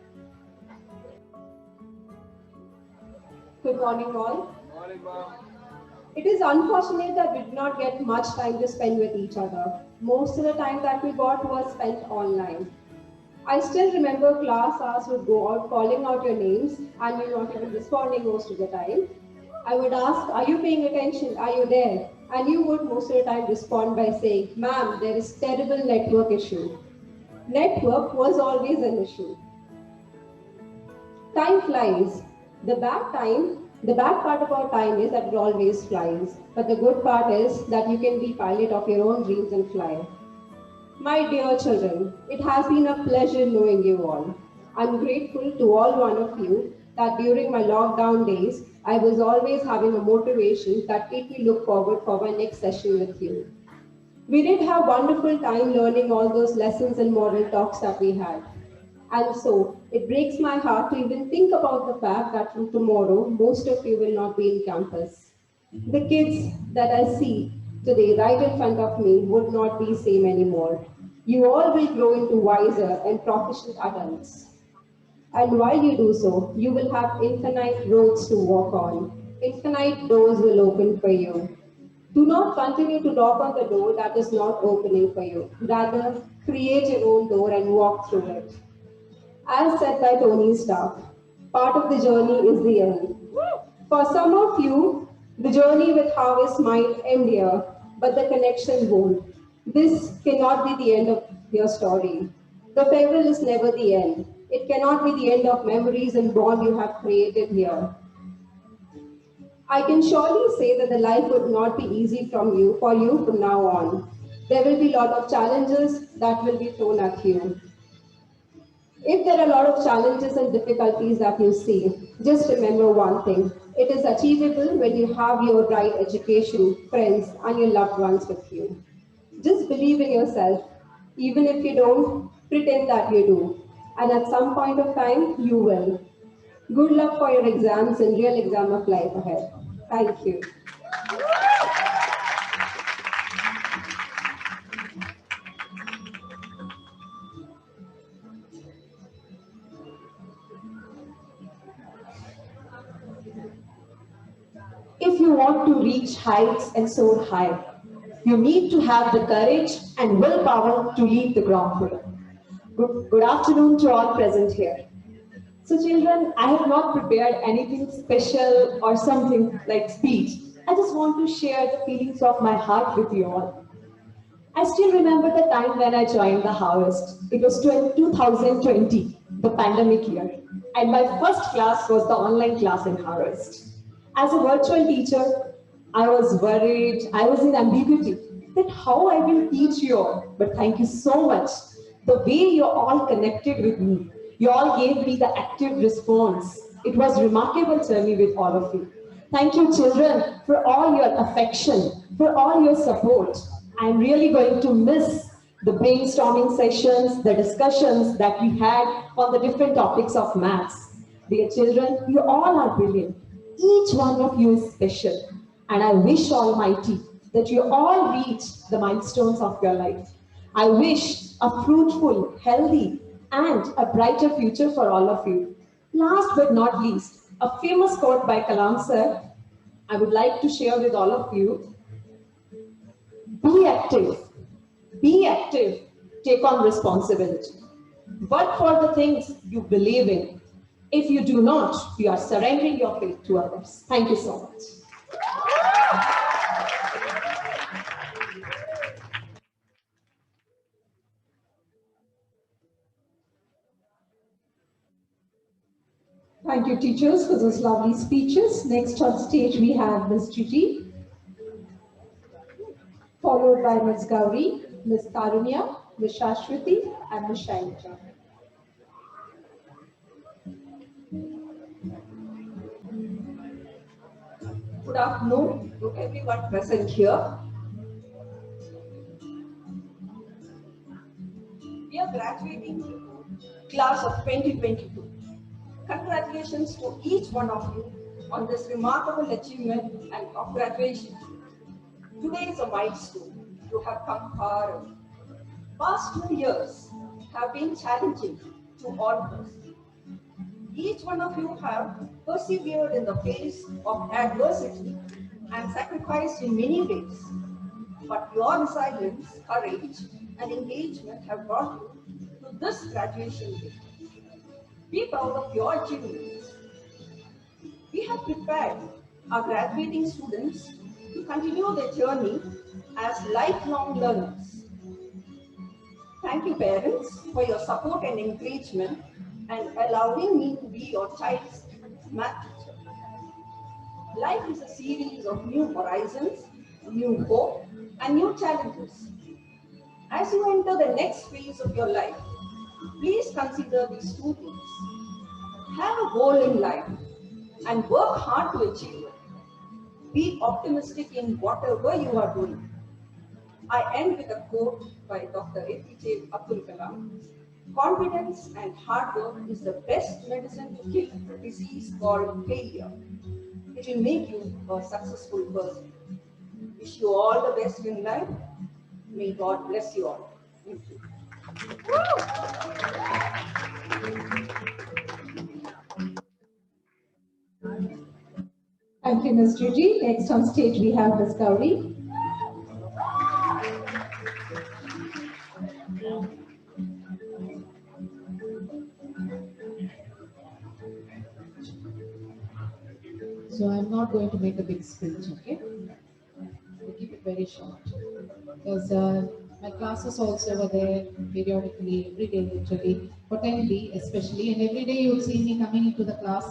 Good morning, all. It is unfortunate that we did not get much time to spend with each other. Most of the time that we got was spent online. I still remember class hours would go out calling out your names and you're not even responding most of the time. I would ask, are you paying attention? Are you there? And you would most of the time respond by saying, ma'am, there is terrible network issue. Network was always an issue. Time flies. The bad part about time is that it always flies. But the good part is that you can be pilot of your own dreams and fly. My dear children, it has been a pleasure knowing you all. I'm grateful to all one of you that during my lockdown days, I was always having a motivation that made me look forward for my next session with you. We did have wonderful time learning all those lessons and moral talks that we had. And so, it breaks my heart to even think about the fact that from tomorrow, most of you will not be in campus. The kids that I see today right in front of me would not be same anymore. You all will grow into wiser and proficient adults. And while you do so, you will have infinite roads to walk on. Infinite doors will open for you. Do not continue to knock on the door that is not opening for you. Rather, create your own door and walk through it. As said by Tony Stark, part of the journey is the end. For some of you, the journey with Harvest might end here, but the connection won't. This cannot be the end of your story. The farewell is never the end. It cannot be the end of memories and bond you have created here. I can surely say that the life would not be easy for you from now on. There will be a lot of challenges that will be thrown at you. If there are a lot of challenges and difficulties that you see, just remember one thing. It is achievable when you have your right education, friends, and your loved ones with you. Just believe in yourself. Even if you don't, pretend that you do. And at some point of time, you will. Good luck for your exams and real exam of life ahead. Thank you. If you want to reach heights and soar high, you need to have the courage and willpower to leave the ground floor. Good afternoon to all present here. So children, I have not prepared anything special or something like speech. I just want to share the feelings of my heart with you all. I still remember the time when I joined the Harvest. It was 2020, the pandemic year. And my first class was the online class in Harvest. As a virtual teacher, I was worried, I was in ambiguity that how I will teach you all. But thank you so much. The way you all connected with me, you all gave me the active response. It was remarkable journey with all of you. Thank you children for all your affection, for all your support. I'm really going to miss the brainstorming sessions, the discussions that we had on the different topics of maths. Dear children, you all are brilliant. Each one of you is special. And I wish Almighty that you all reach the milestones of your life. I wish a fruitful, healthy, and a brighter future for all of you. Last but not least, a famous quote by Kalam sir, I would like to share with all of you. Be active, take on responsibility. Work for the things you believe in. If you do not, you are surrendering your faith to others. Thank you so much. Thank you, teachers, for those lovely speeches. Next on stage, we have Ms. Gigi, followed by Ms. Gauri, Ms. Tarunya, Ms. Shashwati, and Ms. Shailaja. Good afternoon to everyone present here. We are graduating class of 2022. Congratulations to each one of you on this remarkable achievement and of graduation. Today is a milestone. You have come far. Past 2 years have been challenging to all of us. Each one of you have persevered in the face of adversity and sacrificed in many ways. But your resilience, courage, and engagement have brought you to this graduation day. Be proud of your achievements. We have prepared our graduating students to continue their journey as lifelong learners. Thank you, parents, for your support and encouragement and allowing me to be your child's math teacher. Life is a series of new horizons, new hope, and new challenges. As you enter the next phase of your life, please consider these 2 things. Have a goal in life and work hard to achieve it. Be optimistic in whatever you are doing. I end with a quote by Dr. APJ Abdul Kalam. Confidence and hard work is the best medicine to kill a disease called failure. It will make you a successful person. Wish you all the best in life. May God bless you all. Thank you. Thank you, Ms. Gigi. Next on stage, we have Ms. Gauri. So I'm not going to make a big speech, okay? I'll keep it very short. Because My classes also were there periodically, every day literally, potentially especially, and every day you would see me coming into the class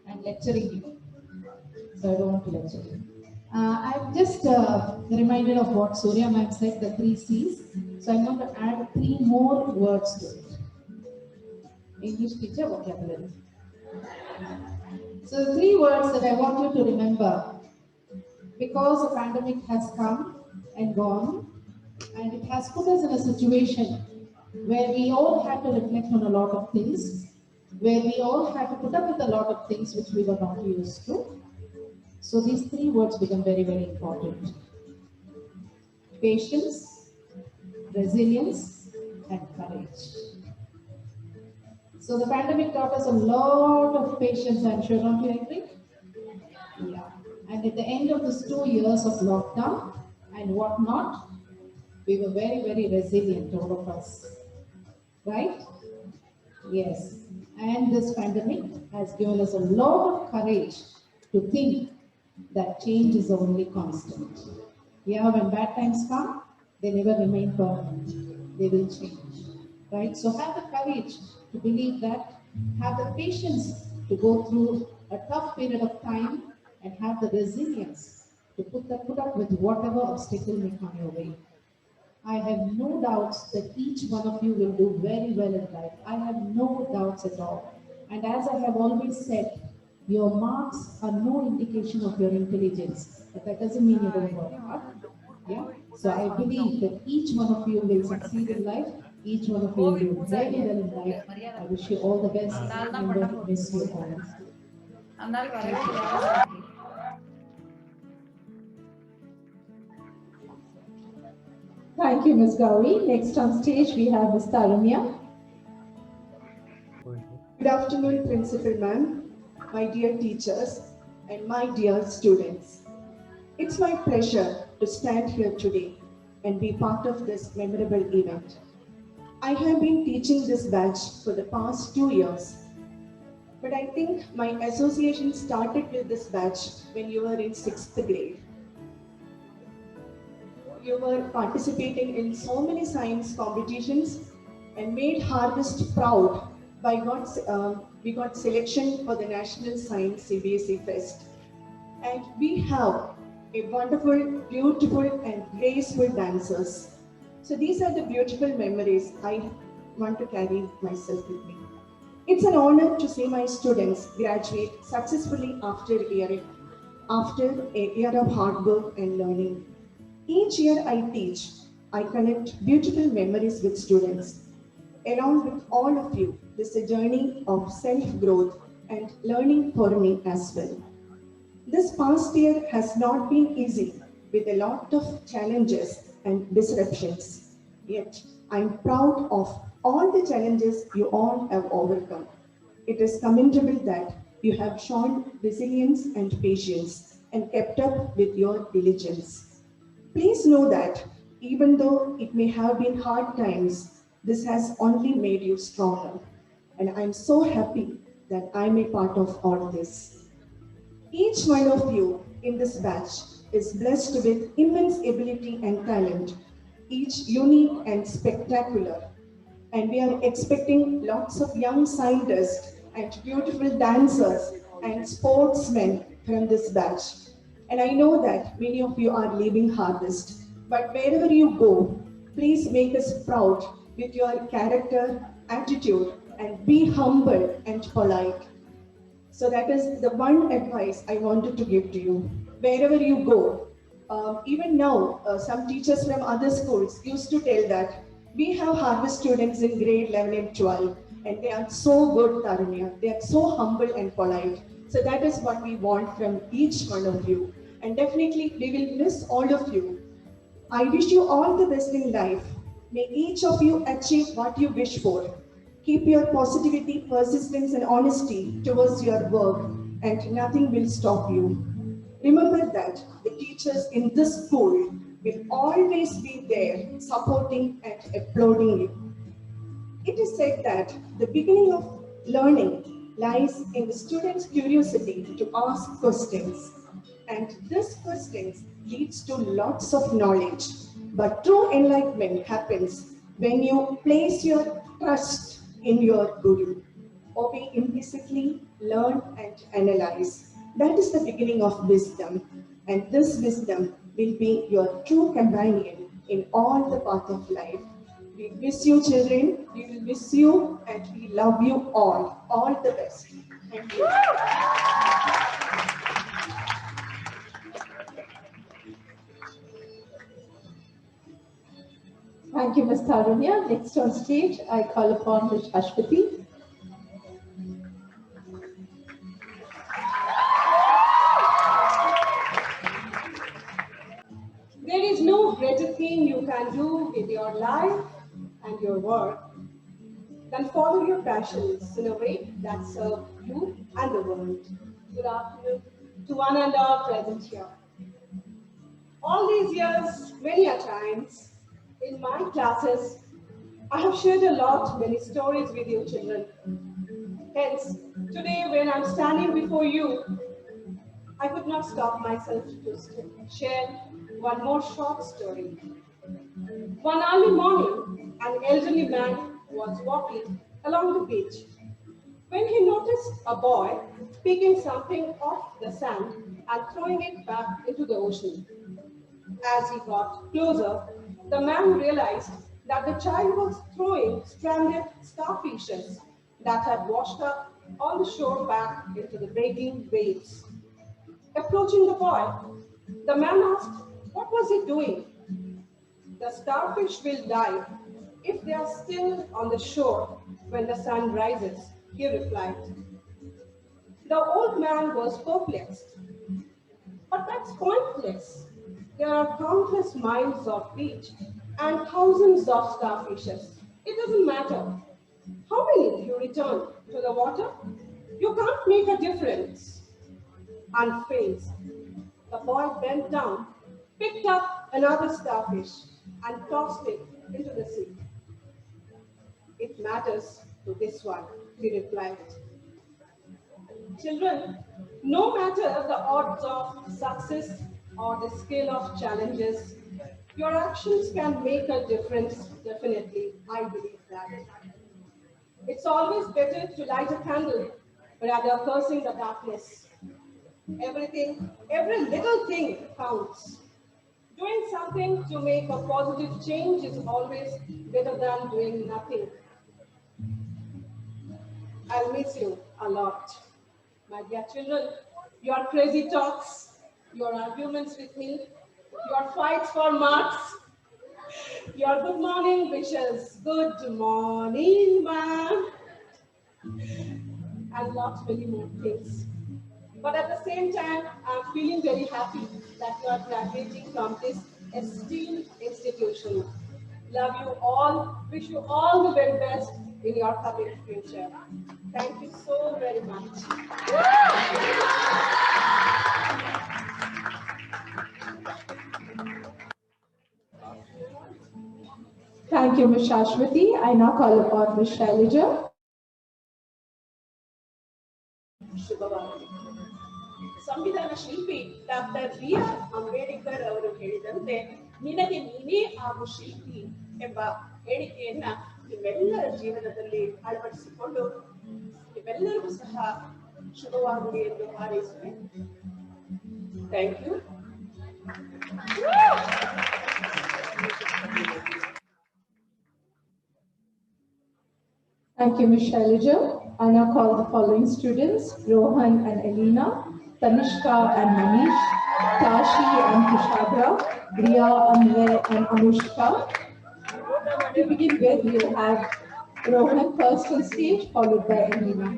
and lecturing you. So I don't want to lecture you. I'm just reminded of what Surya ma'am said, the 3 C's. So I'm going to add 3 more words to it. English teacher vocabulary. So the 3 words that I want you to remember, because the pandemic has come and gone, and it has put us in a situation where we all had to reflect on a lot of things, where we all had to put up with a lot of things which we were not used to. So these 3 words become very, very important. Patience, resilience, and courage. So the pandemic taught us a lot of patience, I'm sure, don't you agree? Yeah. And at the end of these 2 years of lockdown and whatnot, we were very, very resilient, all of us. Right? Yes. And this pandemic has given us a lot of courage to think that change is the only constant. Yeah, when bad times come, they never remain permanent. They will change. Right? So have the courage to believe that, have the patience to go through a tough period of time, and have the resilience to put up with whatever obstacle may come your way. I have no doubts that each one of you will do very well in life. I have no doubts at all. And as I have always said, your marks are no indication of your intelligence, but that doesn't mean you don't work hard. Yeah. So I believe that each one of you will succeed in life. Each one of you will do very well in life. I wish you all the best and will miss you all. Thank you, Ms. Gauri. Next on stage, we have Ms. Tarunya. Good afternoon, Principal Ma'am, my dear teachers, and my dear students. It's my pleasure to stand here today and be part of this memorable event. I have been teaching this batch for the past 2 years, but I think my association started with this batch when you were in 6th grade. You were participating in so many science competitions and made Harvest proud by we got selection for the National Science CBSE Fest. And we have a wonderful, beautiful and graceful dancers. So these are the beautiful memories I want to carry myself with me. It's an honor to see my students graduate successfully after a year of hard work and learning. Each year I teach, I connect beautiful memories with students. Along with all of you, this is a journey of self-growth and learning for me as well. This past year has not been easy, with a lot of challenges and disruptions. Yet, I'm proud of all the challenges you all have overcome. It is commendable that you have shown resilience and patience and kept up with your diligence. Please know that even though it may have been hard times, this has only made you stronger. And I'm so happy that I'm a part of all this. Each one of you in this batch is blessed with immense ability and talent, each unique and spectacular. And we are expecting lots of young scientists and beautiful dancers and sportsmen from this batch. And I know that many of you are leaving Harvest, but wherever you go, please make us proud with your character, attitude, and be humble and polite. So that is the one advice I wanted to give to you. Wherever you go, even now, some teachers from other schools used to tell that we have Harvest students in grade 11 and 12, and they are so good, Tarunya. They are so humble and polite. So that is what we want from each one of you. And definitely, we will miss all of you. I wish you all the best in life. May each of you achieve what you wish for. Keep your positivity, persistence, and honesty towards your work, and nothing will stop you. Remember that the teachers in this school will always be there supporting and applauding you. It is said that the beginning of learning lies in the student's curiosity to ask questions, and these questions leads to lots of knowledge. But true enlightenment happens when you place your trust in your Guru. Obey implicitly, learn and analyze. That is the beginning of wisdom. And this wisdom will be your true companion in all the path of life. We miss you, children. We will miss you and we love you all. All the best. Thank you. Thank you, Ms. Tarunya. Next on stage, I call upon Ms. Ashwati. There is no greater thing you can do with your life and your work than follow your passions in a way that serves you and the world. Good afternoon to one and all present here. All these years, many a times, in my classes, I have shared a lot, many stories with you children. Hence, today when I'm standing before you, I could not stop myself to share one more short story. One early morning, an elderly man was walking along the beach when he noticed a boy picking something off the sand and throwing it back into the ocean. As he got closer, the man realized that the child was throwing stranded starfishes that had washed up on the shore back into the breaking waves. Approaching the boy, the man asked, what was he doing? The starfish will die if they are still on the shore when the sun rises, he replied. The old man was perplexed. But that's pointless. There are countless miles of beach and thousands of starfishes. It doesn't matter. How many you return to the water? You can't make a difference. Unfazed, the boy bent down, picked up another starfish, and tossed it into the sea. It matters to this one, he replied. Children, no matter the odds of success or the scale of challenges, your actions can make a difference, definitely. I believe that. It's always better to light a candle rather cursing the darkness. Every little thing counts. Doing something to make a positive change is always better than doing nothing. I'll miss you a lot. My dear children, your crazy talks, your arguments with me, your fights for marks, your good morning wishes, good morning, ma'am, and lots many more things. But at the same time, I'm feeling very happy that you are graduating from this esteemed institution. Love you all, wish you all the very best in your coming future. Thank you so very much. Thank you, Ms. Ashwati. I now call upon Ms. Shailaja. ಸಂವಿಧಾನ ಶಿಲ್ಪಿ doctor B R. Ambedkar ಅವರು ಹೇಳಿದಂತೆ ನಿನಗೆ ನೀನೇ ಆಗು ಶಿಲ್ಪಿ ಎಂಬ ಹೇಳಿಕೆಯನ್ನ ನಿಮ್ಮೆಲ್ಲರ ಜೀವನದಲ್ಲಿ ಅಳವಡಿಸಿಕೊಂಡು ನಿಮ್ಮೆಲ್ಲರಿಗೂ ಸಹ ಶುಭವಾಗಲಿ ಎಂದು ಹಾರೈಸುವೆ. Thank you. Thank you, Ms. Shailaja. I now call the following students, Rohan and Elena, Tanishka and Manish, Tashi and Kushabra, Riya, Anvay and Anushka. To begin with, we have Rohan first on stage, followed by Elena.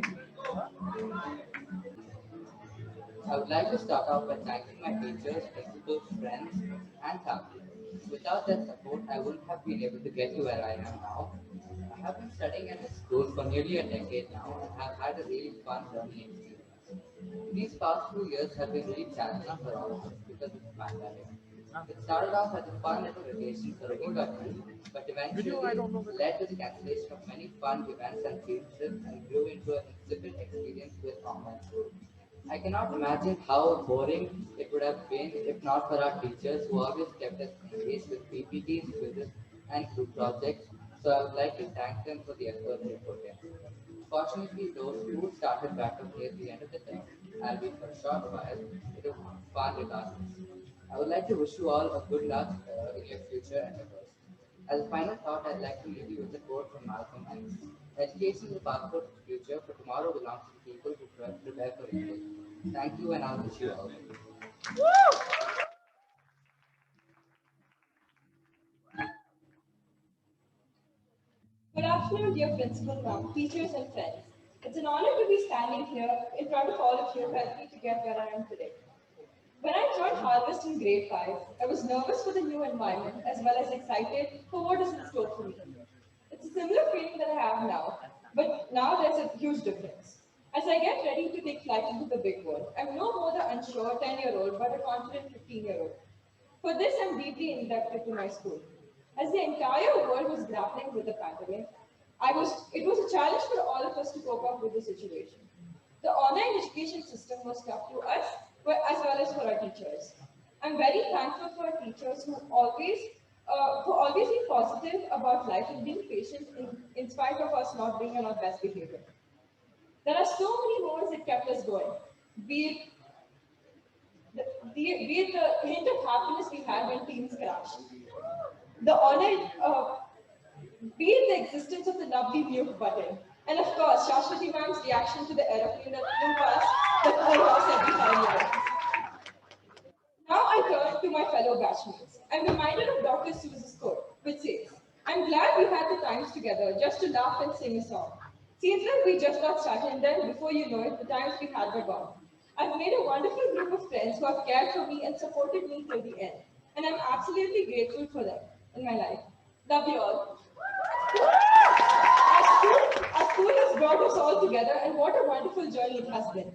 I would like to start off by thanking my teachers, principals, friends, and family. Without their support, I wouldn't have been able to get to where I am now. I have been studying at this school for nearly a decade now and have had a really fun learning experience. These past few years have been really challenging for all of us because of the pandemic. It started off as a fun little vacation for a week or two, but eventually led to the cancellation of many fun events and field trips and grew into an insipid experience with online school. I cannot imagine how boring it would have been if not for our teachers who always kept us engaged with PPTs, quizzes, and group projects. So I would like to thank them for the effort they put in. Fortunately, though school started back up near the end of the term, albeit for a short while, it was fun regardless. I would like to wish you all a good luck in your future endeavors. As a final thought, I'd like to leave you with a quote from Malcolm X. Education is the passport to the future, but tomorrow belongs to the people who prepare for it today. Thank you, and I'll wish you all. Good afternoon, dear principal ma'am, teachers and friends. It's an honor to be standing here in front of all of you who helped me to get where I am today. When I joined Harvest in grade 5, I was nervous for the new environment as well as excited for what is in store for me. It's a similar feeling that I have now, but now there's a huge difference. As I get ready to take flight into the big world, I'm no more the unsure 10-year-old but a confident 15-year-old. For this, I'm deeply indebted to my school. As the entire world was grappling with the pandemic, it was a challenge for all of us to cope up with the situation. The online education system was tough to us, but as well as for our teachers. I'm very thankful for our teachers who always being positive about life and being patient in spite of us not being on our best behavior. There are so many moments that kept us going, be it be it the hint of happiness we had when teams crashed, the honor, be it the existence of the lovely mute button, and of course, Shashwati ma'am's reaction to the aeroplane that flew past the courthouse every 5 minutes. Now I turn to my fellow batchmates. I'm reminded of Dr. Seuss's quote, which says, I'm glad we had the times together just to laugh and sing a song. Seems like we just got started and then before you know it, the times we had were gone. I've made a wonderful group of friends who have cared for me and supported me till the end. And I'm absolutely grateful for them in my life. Love you all. Our school has brought us all together, and what a wonderful journey it has been.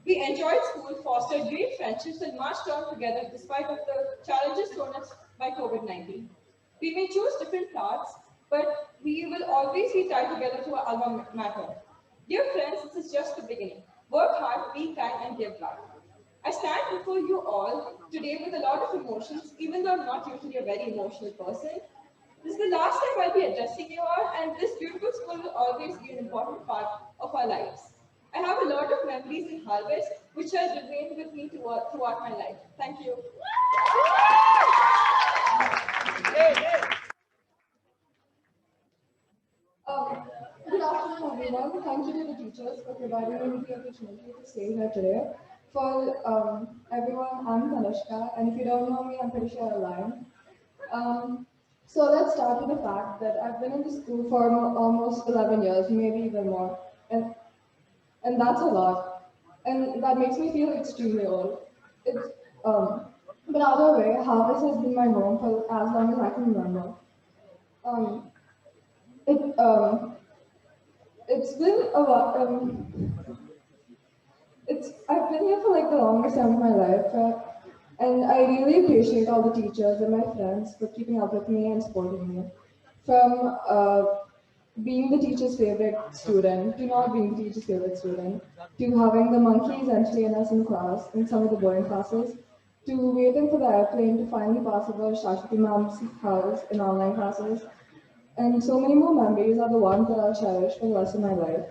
We enjoyed school, fostered great friendships, and marched on together despite of the challenges thrown us by COVID-19. We may choose different paths, but we will always be tied together to our alma mater. Dear friends, this is just the beginning. Work hard, be kind, and give back. I stand before you all today with a lot of emotions, even though I'm not usually a very emotional person. This is the last time I'll be addressing you all, and this beautiful school will always be an important part of our lives. I have a lot of memories in Harvest, which has remained with me throughout my life. Thank you. Um, Good afternoon, everyone. Thank you to the teachers for providing me with the opportunity to stay here today. For everyone, I'm Tanushka, and if you don't know me, I'm pretty sure you're lying. Um, so let's start with the fact that I've been in the school for almost 11 years, maybe even more, and that's a lot, and that makes me feel extremely old. It's but either way, Harvest has been my home for as long as I can remember. Um, it it's been a lot. I've been here for like the longest time of my life, and I really appreciate all the teachers and my friends for keeping up with me and supporting me. From being the teacher's favorite student to not being the teacher's favorite student to having the monkeys entertain us in class in some of the boring classes to waiting for the airplane to finally pass over Shashwati ma'am's house in online classes. And so many more memories are the ones that I'll cherish for the rest of my life.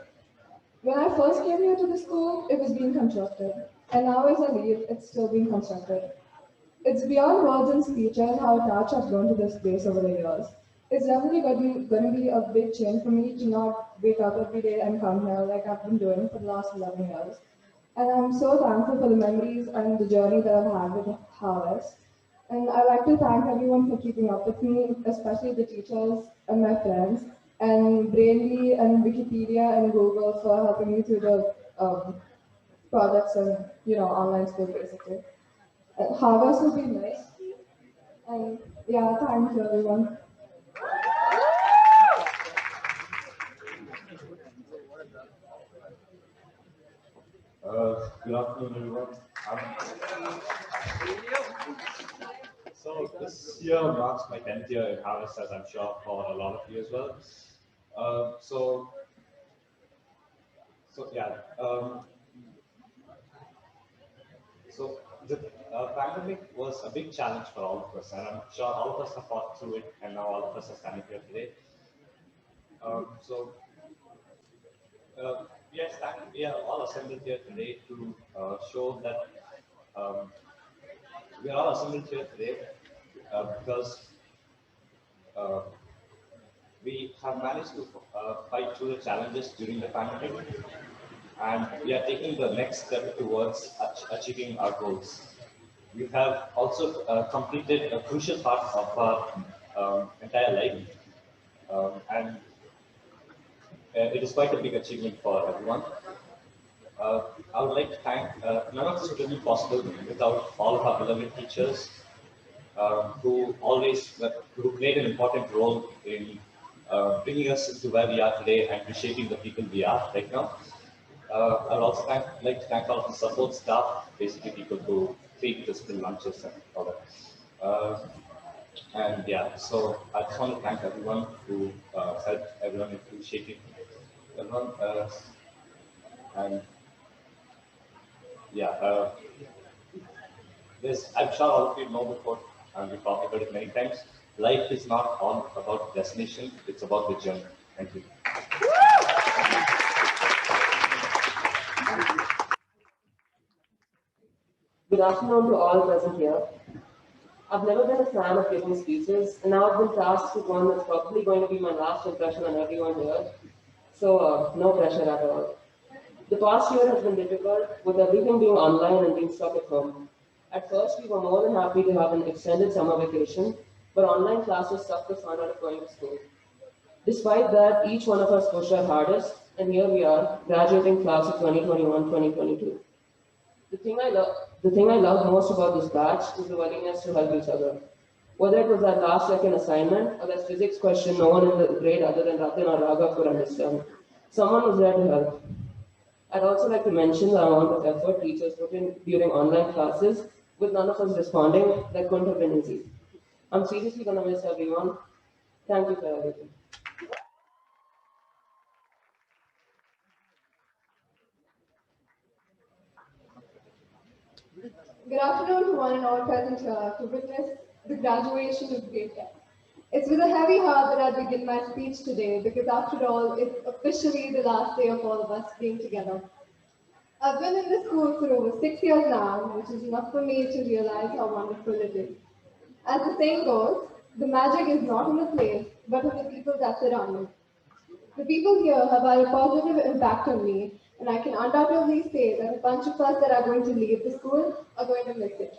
When I first came here to the school, it was being constructed, and now as I leave, it's still being constructed. It's beyond words and speeches how attached I've grown to this place over the years. It's definitely going to be a big change for me to not wake up every day and come here like I've been doing for the last 11 years. And I'm so thankful for the memories and the journey that I've had with Harvest. And I'd like to thank everyone for keeping up with me, especially the teachers and my friends, and Brainly and Wikipedia and Google for helping me through the projects and online school basically. Harvest will be nice. And yeah, thank you everyone. Good afternoon, everyone. So this year marks my 10th year in Harvest, as I'm sure for a lot of you as well. Uh, so, so yeah. So the pandemic was a big challenge for all of us, and I'm sure all of us have fought through it, and now all of us are standing here today. So we are all assembled here today to show that we are all assembled here today because uh, we have managed to fight through the challenges during the pandemic, and we are taking the next step towards achieving our goals. We have also completed a crucial part of our entire life, and it is quite a big achievement for everyone. I would like to thank, none of this would have been possible without all of our beloved teachers who played an important role in bringing us to where we are today and reshaping the people we are right now. I'd also like to thank all of the support staff, basically people who feed the school lunches and all that. And yeah, so I just want to thank everyone who helped everyone in shaping everyone. And yeah, I'm sure all of you know before, and we've talked about it many times. Life is not all about destination; it's about the journey. Thank you. Good afternoon to all present here. I've never been a fan of giving speeches, and now I've been tasked with one that's probably going to be my last impression on everyone here. So, no pressure at all. The past year has been difficult, with everything being online and being stuck at home. At first, we were more than happy to have an extended summer vacation, but online classes sucked the fun out of going to school. Despite that, each one of us pushed our hardest, and here we are, graduating class of 2021-2022. The thing I love most about this batch is the willingness to help each other. Whether it was that last second assignment or that physics question no one in the grade other than Ratin or Raghav could understand, someone was there to help. I'd also like to mention the amount of effort teachers put in during online classes, with none of us responding, that couldn't have been easy. I'm seriously gonna miss everyone. Thank you for everything. Good afternoon to one and all present here to witness the graduation of grade 10. It's with a heavy heart that I begin my speech today because after all, it's officially the last day of all of us being together. I've been in this school for over 6 years now, which is enough for me to realize how wonderful it is. As the saying goes, the magic is not in the place, but in the people that surround me. The people here have had a positive impact on me, and I can undoubtedly say that a bunch of us that are going to leave the school are going to miss it.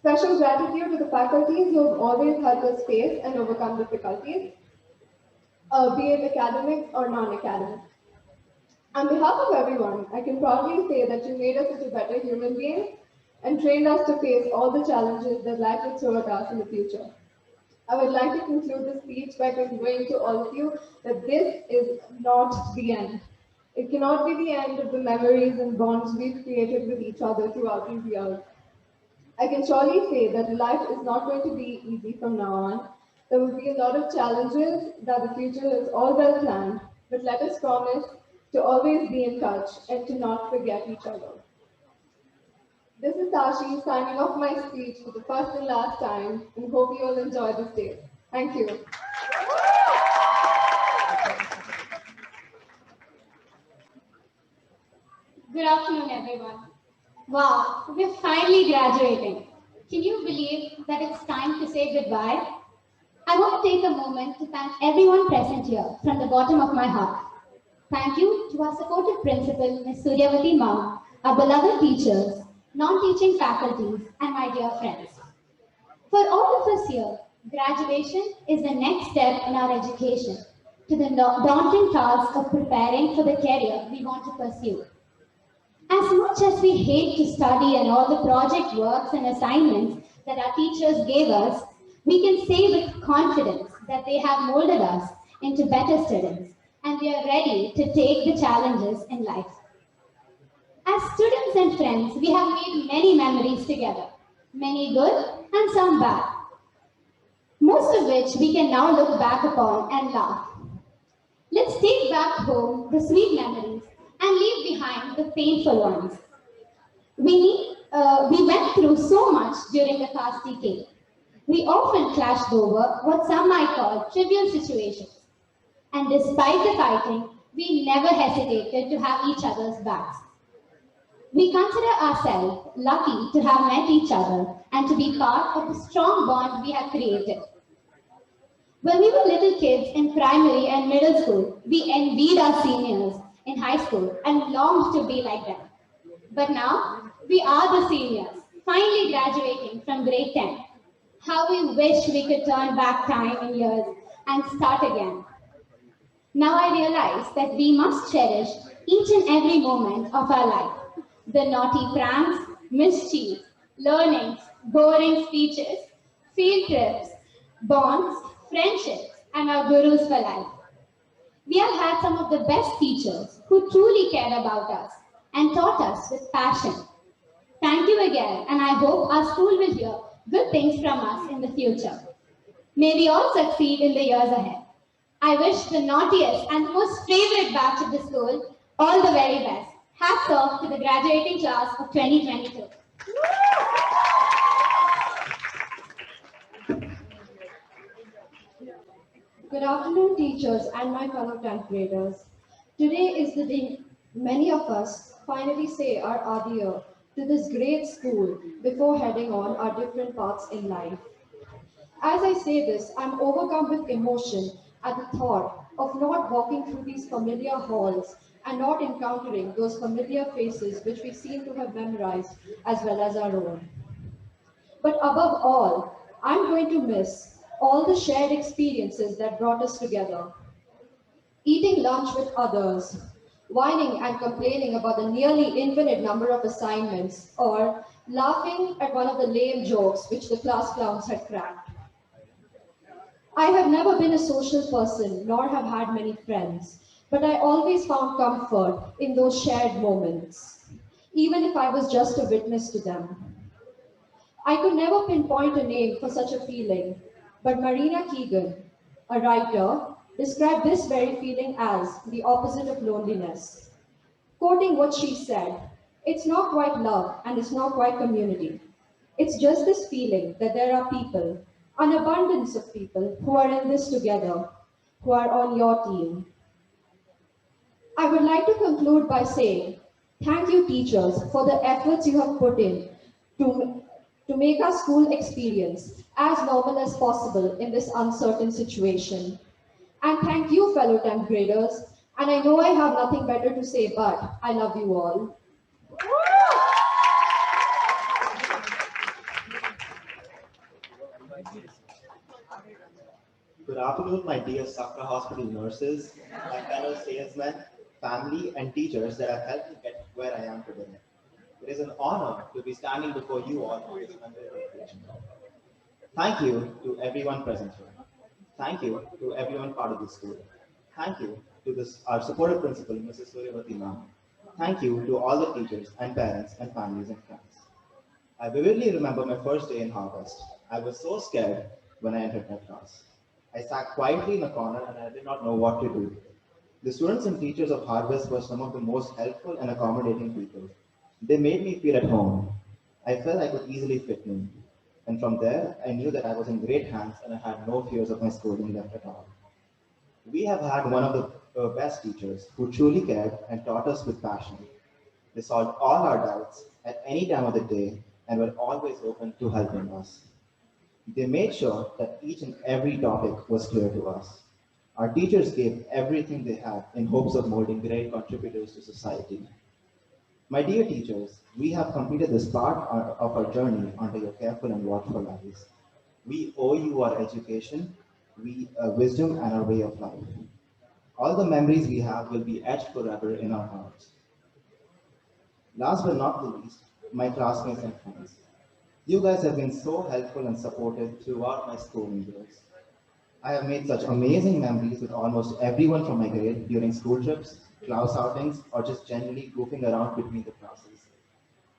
Special gratitude to the faculties who have always helped us face and overcome difficulties, be it academic or non-academic. On behalf of everyone, I can proudly say that you made us into better human beings and trained us to face all the challenges that life will throw at us in the future. I would like to conclude this speech by conveying to all of you that this is not the end. It cannot be the end of the memories and bonds we've created with each other throughout these years. I can surely say that life is not going to be easy from now on. There will be a lot of challenges that the future is all well planned, but let us promise to always be in touch and to not forget each other. This is Tashi signing off my speech for the first and last time and hope you all enjoy this day. Thank you. Good afternoon, everyone. Wow, we're finally graduating. Can you believe that it's time to say goodbye? I want to take a moment to thank everyone present here from the bottom of my heart. Thank you to our supportive principal, Ms. Suryavati Ma'am, our beloved teachers, non-teaching faculties, and my dear friends. For all of us here, graduation is the next step in our education to the daunting task of preparing for the career we want to pursue. As much as we hate to study and all the project works and assignments that our teachers gave us, we can say with confidence that they have molded us into better students and we are ready to take the challenges in life. As students and friends, we have made many memories together, many good and some bad, most of which we can now look back upon and laugh. Let's take back home the sweet memories and leave behind the painful ones. We need We went through so much during the past decade. We often clashed over what some might call trivial situations. And despite the fighting, we never hesitated to have each other's backs. We consider ourselves lucky to have met each other and to be part of the strong bond we have created. When we were little kids in primary and middle school, we envied our seniors in high school and longed to be like them. But now, we are the seniors, finally graduating from grade 10. How we wish we could turn back time in years and start again. Now I realize that we must cherish each and every moment of our life. The naughty pranks, mischief, learnings, boring speeches, field trips, bonds, friendships, and our gurus for life. We have had some of the best teachers who truly cared about us and taught us with passion. Thank you again, and I hope our school will hear good things from us in the future. May we all succeed in the years ahead. I wish the naughtiest and the most favorite batch of the school all the very best. Hats off to the graduating class of 2022. Good afternoon, teachers and my fellow 10th graders. Today is the day many of us finally say our adieu to this great school before heading on our different paths in life. As I say this, I'm overcome with emotion at the thought of not walking through these familiar halls and not encountering those familiar faces which we seem to have memorized as well as our own. But above all, I'm going to miss all the shared experiences that brought us together. Eating lunch with others, whining and complaining about the nearly infinite number of assignments, or laughing at one of the lame jokes which the class clowns had cracked. I have never been a social person nor have had many friends, but I always found comfort in those shared moments, even if I was just a witness to them. I could never pinpoint a name for such a feeling, but Marina Keegan, a writer, described this very feeling as the opposite of loneliness. Quoting what she said, it's not quite love and it's not quite community. It's just this feeling that there are people, an abundance of people who are in this together, who are on your team. I would like to conclude by saying, thank you teachers for the efforts you have put in to, to make our school experience as normal as possible in this uncertain situation. And thank you fellow 10th graders, and I know I have nothing better to say, but I love you all. Good afternoon, my dear Sakra Hospital nurses, my fellow salesmen, family, and teachers that have helped me get where I am today. It is an honor to be standing before you all on this memorable occasion. Thank you to everyone present here. Thank you to everyone part of the school. Thank you to our supportive principal, Mrs. Suryavati ma'am. Thank you to all the teachers and parents and families and friends. I vividly remember my first day in Harvest. I was so scared when I entered my class. I sat quietly in a corner and I did not know what to do. The students and teachers of Harvest were some of the most helpful and accommodating people. They made me feel at home. I felt I could easily fit in. And from there, I knew that I was in great hands and I had no fears of my schooling left at all. We have had one of the best teachers who truly cared and taught us with passion. They solved all our doubts at any time of the day and were always open to helping us. They made sure that each and every topic was clear to us. Our teachers gave everything they had in hopes of molding great contributors to society. My dear teachers, we have completed this part of our journey under your careful and watchful eyes. We owe you our education, wisdom, and our way of life. All the memories we have will be etched forever in our hearts. Last but not the least, my classmates and friends. You guys have been so helpful and supportive throughout my schooling years. I have made such amazing memories with almost everyone from my grade during school trips, class outings, or just generally goofing around between the classes.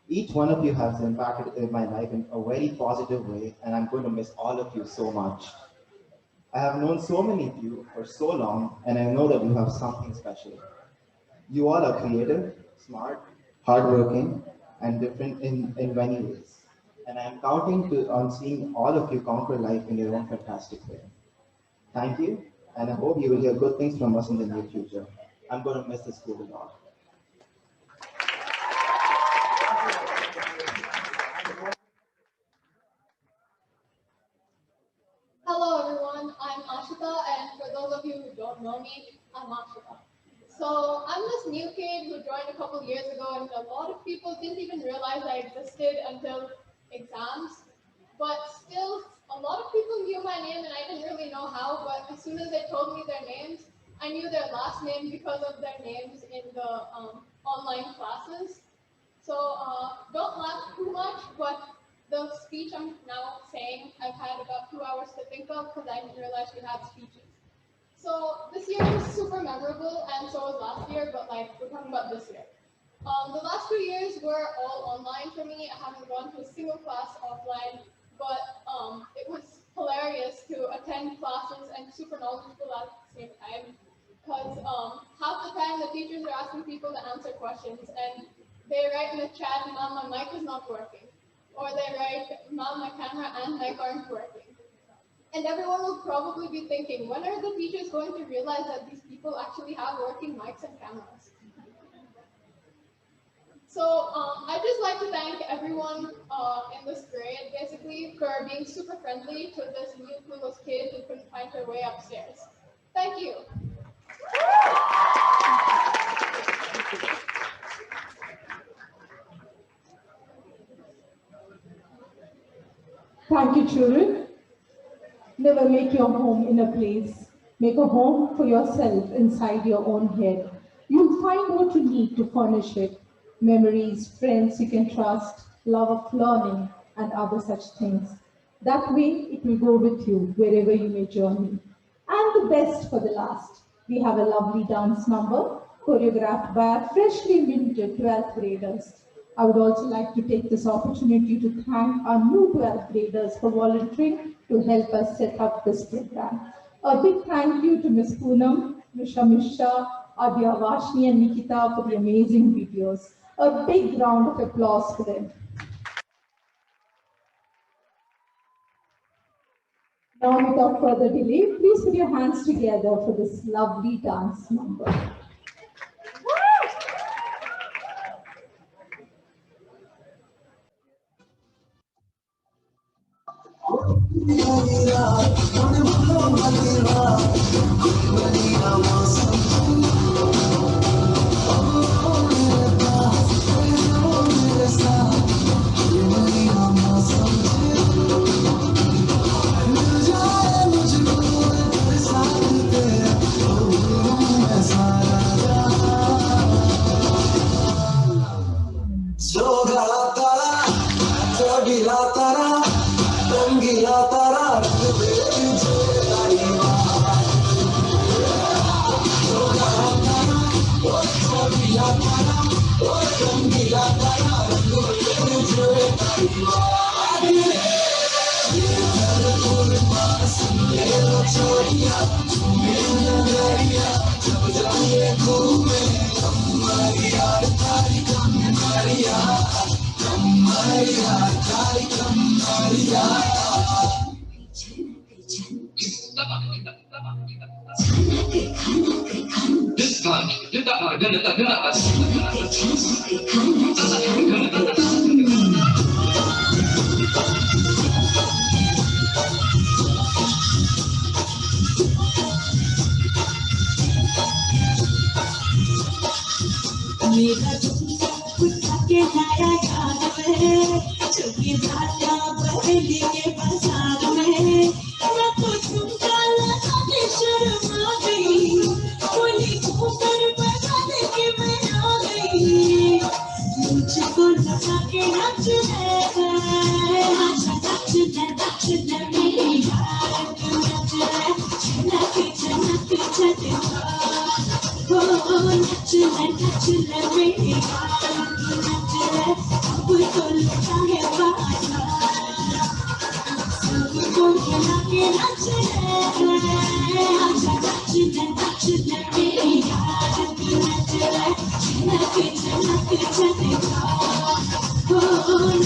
Each one of you has impacted my life in a very positive way, and I'm going to miss all of you so much. I have known so many of you for so long, and I know that you have something special. You all are creative, smart, hardworking, and different in many ways. And I'm counting on seeing all of you conquer life in your own fantastic way. Thank you, and I hope you will hear good things from us in the near future. I'm going to miss this school a lot. Hello everyone, I'm Ashita, and for those of you who don't know me, I'm Ashita. So I'm this new kid who joined a couple years ago, and a lot of people didn't even realize I existed until exams. But still, a lot of people knew my name, and I didn't really know how, but as soon as they told me their names, I knew their last name because of their names in the online classes. So don't laugh too much, but the speech I'm now saying, I've had about 2 hours to think of because I didn't realize we had speeches. So this year was super memorable, and so was last year, but like we're talking about this year. The last 2 years were all online for me. I haven't gone to a single class offline, but it was hilarious to attend classes and super knowledgeable at the same time. Because half the time the teachers are asking people to answer questions, and they write in the chat, "Mom, my mic is not working," or they write, "Mom, my camera and mic aren't working." And everyone will probably be thinking, when are the teachers going to realize that these people actually have working mics and cameras? So I'd just like to thank everyone in this grade, basically, for being super friendly to this new clueless kid who couldn't find her way upstairs. Thank you. Thank you, children. Never make your home in a place. Make a home for yourself inside your own head. You'll find what you need to furnish it. Memories, friends you can trust, love of learning, and other such things. That way, it will go with you wherever you may journey. And the best for the last. We have a lovely dance number choreographed by our freshly minted 12th graders. I would also like to take this opportunity to thank our new 12th graders for volunteering to help us set up this program. A big thank you to Ms. Poonam, Mr. Mishra, Adya Vashni and Nikita for the amazing videos. A big round of applause for them. Now, without further delay, please put your hands together for this lovely dance number. every